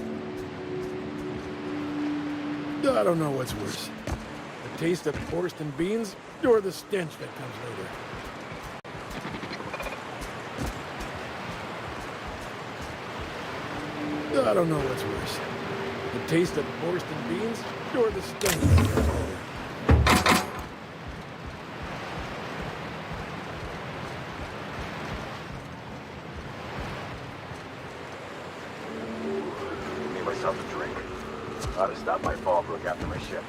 I don't know what's worse. The taste of Borston beans or the stench that comes later. I don't know what's worse. The taste of Borston beans or the stench that comes later. Made myself a drink. Ought to stop by Fallbrook after my shift.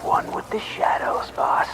one with the shadows, boss.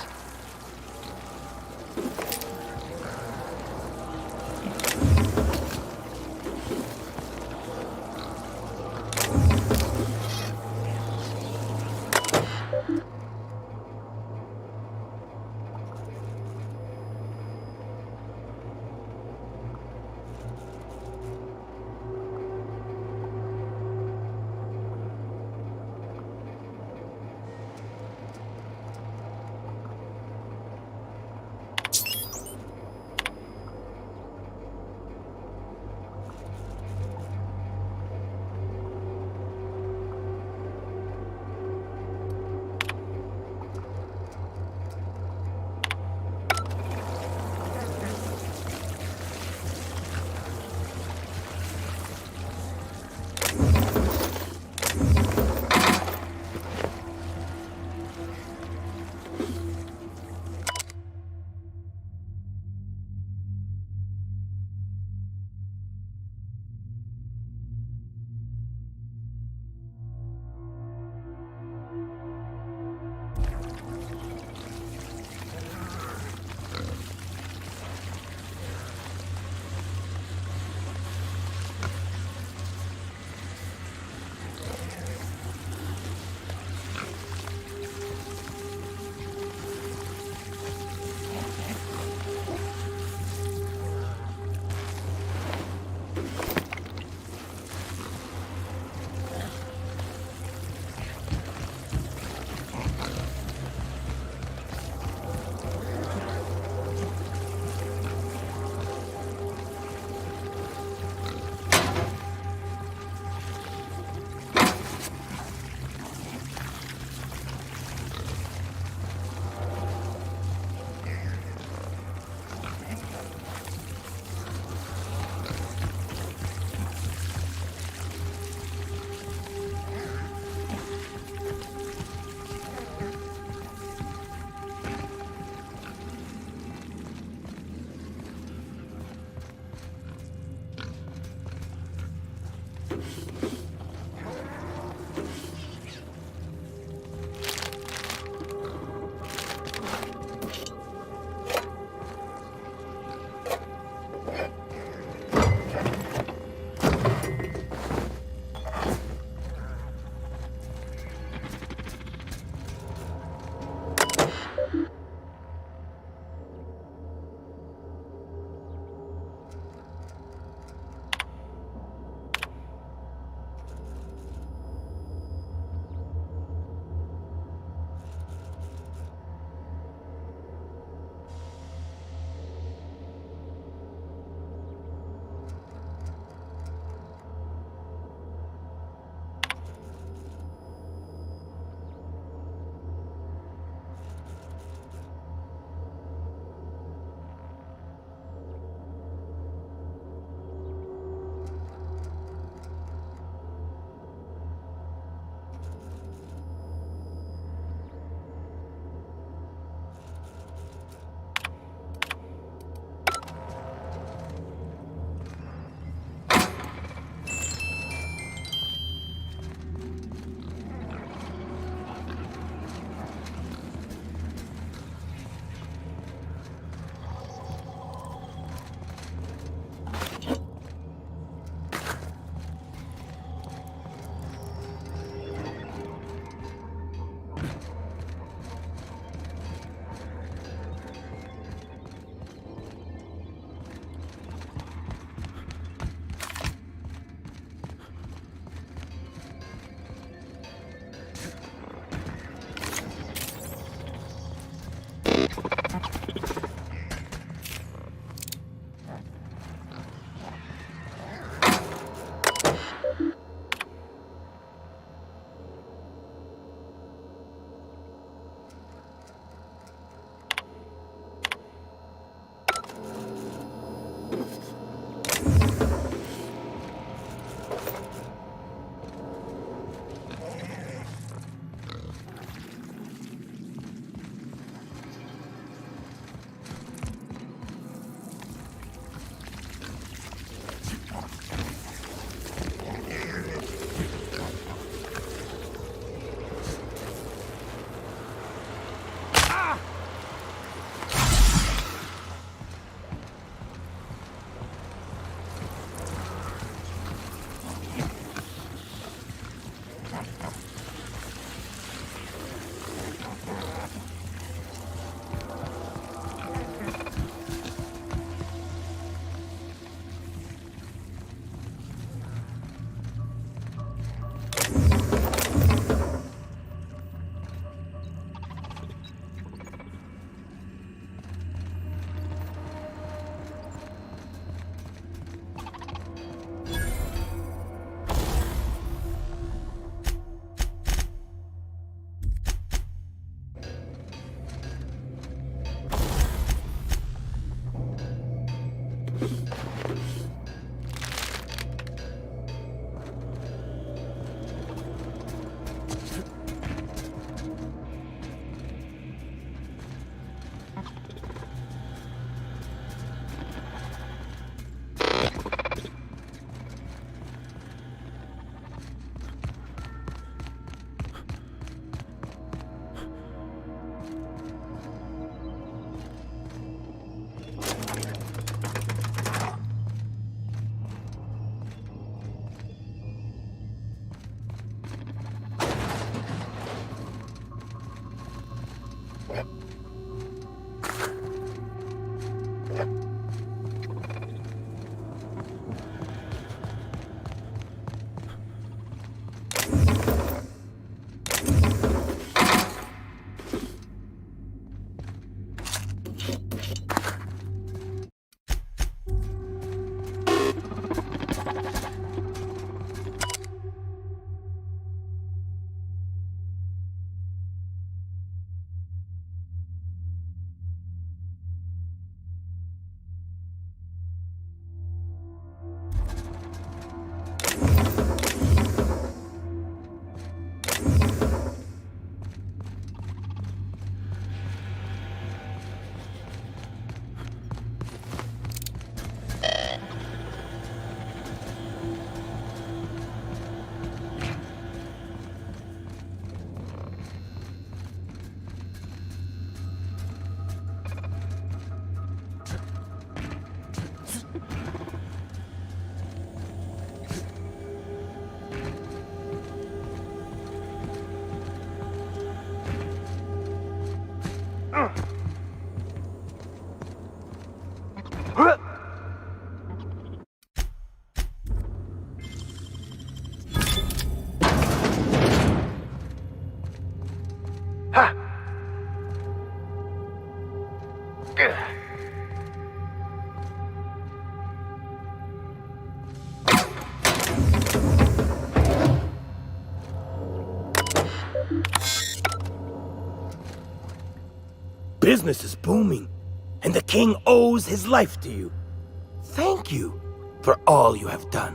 Ha! Business is booming, and the king owes his life to you. Thank you for all you have done.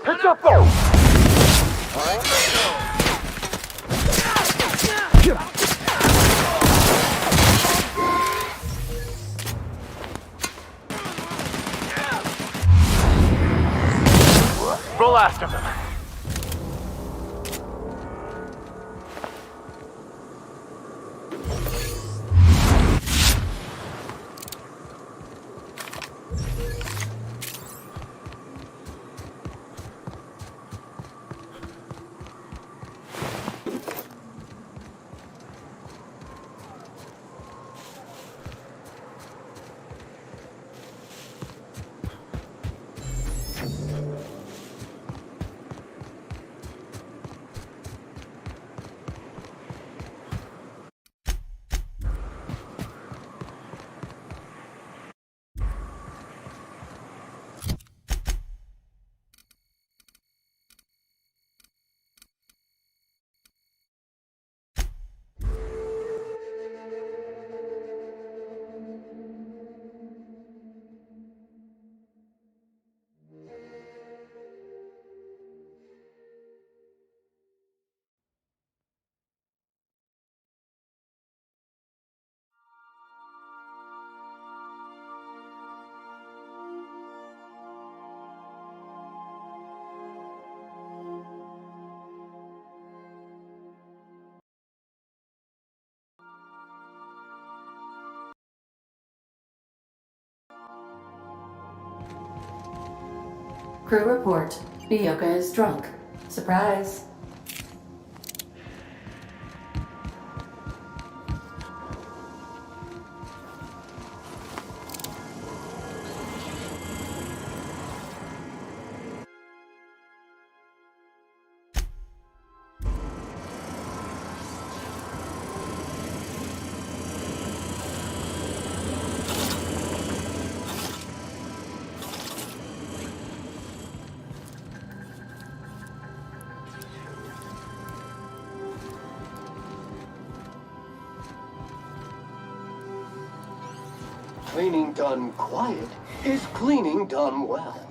Pitch up there! Roll after them. Crew report. Nyoka is drunk. Surprise. Cleaning done quiet is cleaning done well.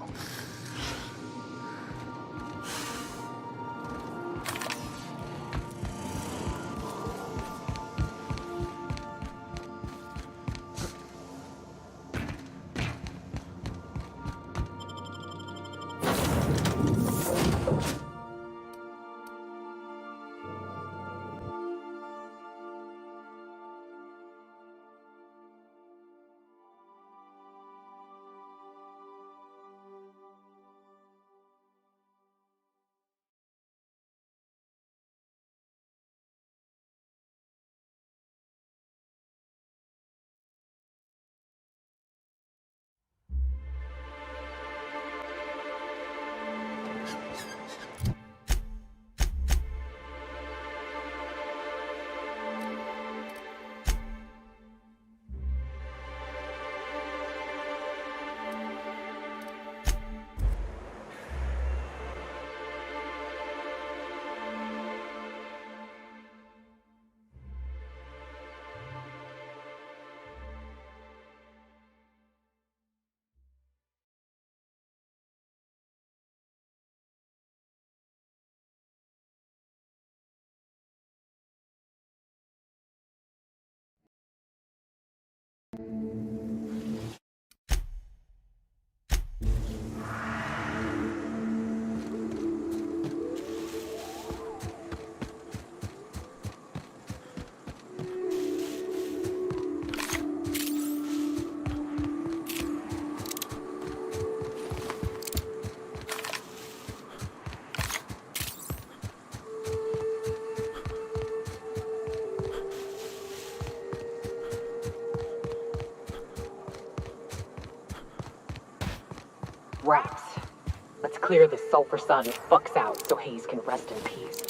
Rats. Let's clear this sulfur sun fucks out so Hayes can rest in peace.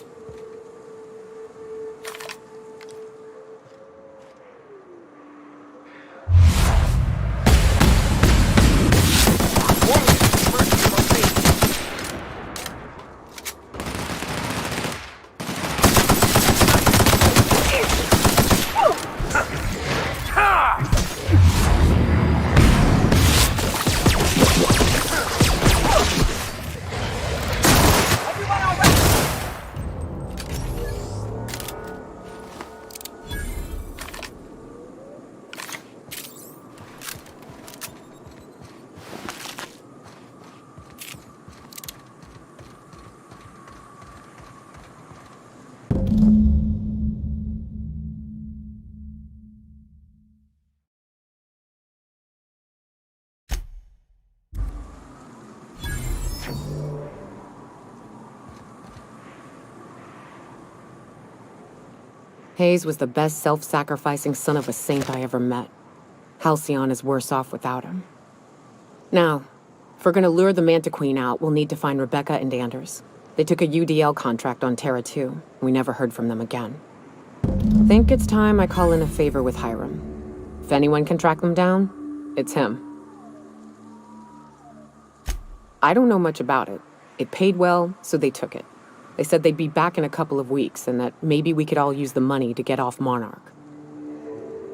Hayes was the best self-sacrificing son of a saint I ever met. Halcyon is worse off without him. Now, if we're gonna lure the Manta Queen out, we'll need to find Rebecca and Anders. They took a UDL contract on Terra 2. We never heard from them again. Think it's time I call in a favor with Hiram. If anyone can track them down, it's him. I don't know much about it. It paid well, so they took it. They said they'd be back in a couple of weeks and that maybe we could all use the money to get off Monarch.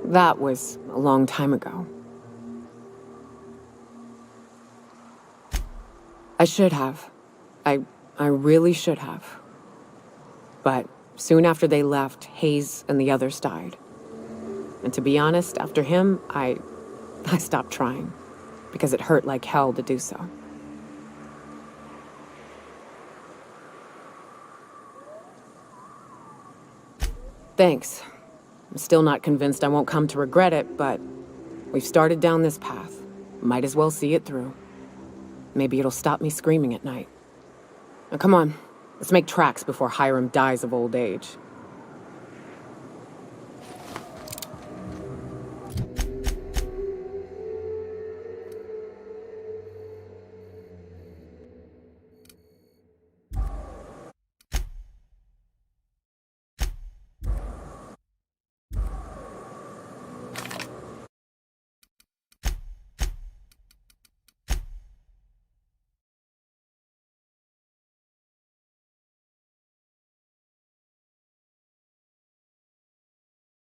That was a long time ago. I should have. I really should have. But soon after they left, Hayes and the others died. And to be honest, after him, I stopped trying. Because it hurt like hell to do so. Thanks. I'm still not convinced I won't come to regret it, but we've started down this path. Might as well see it through. Maybe it'll stop me screaming at night. Now come on, let's make tracks before Hiram dies of old age.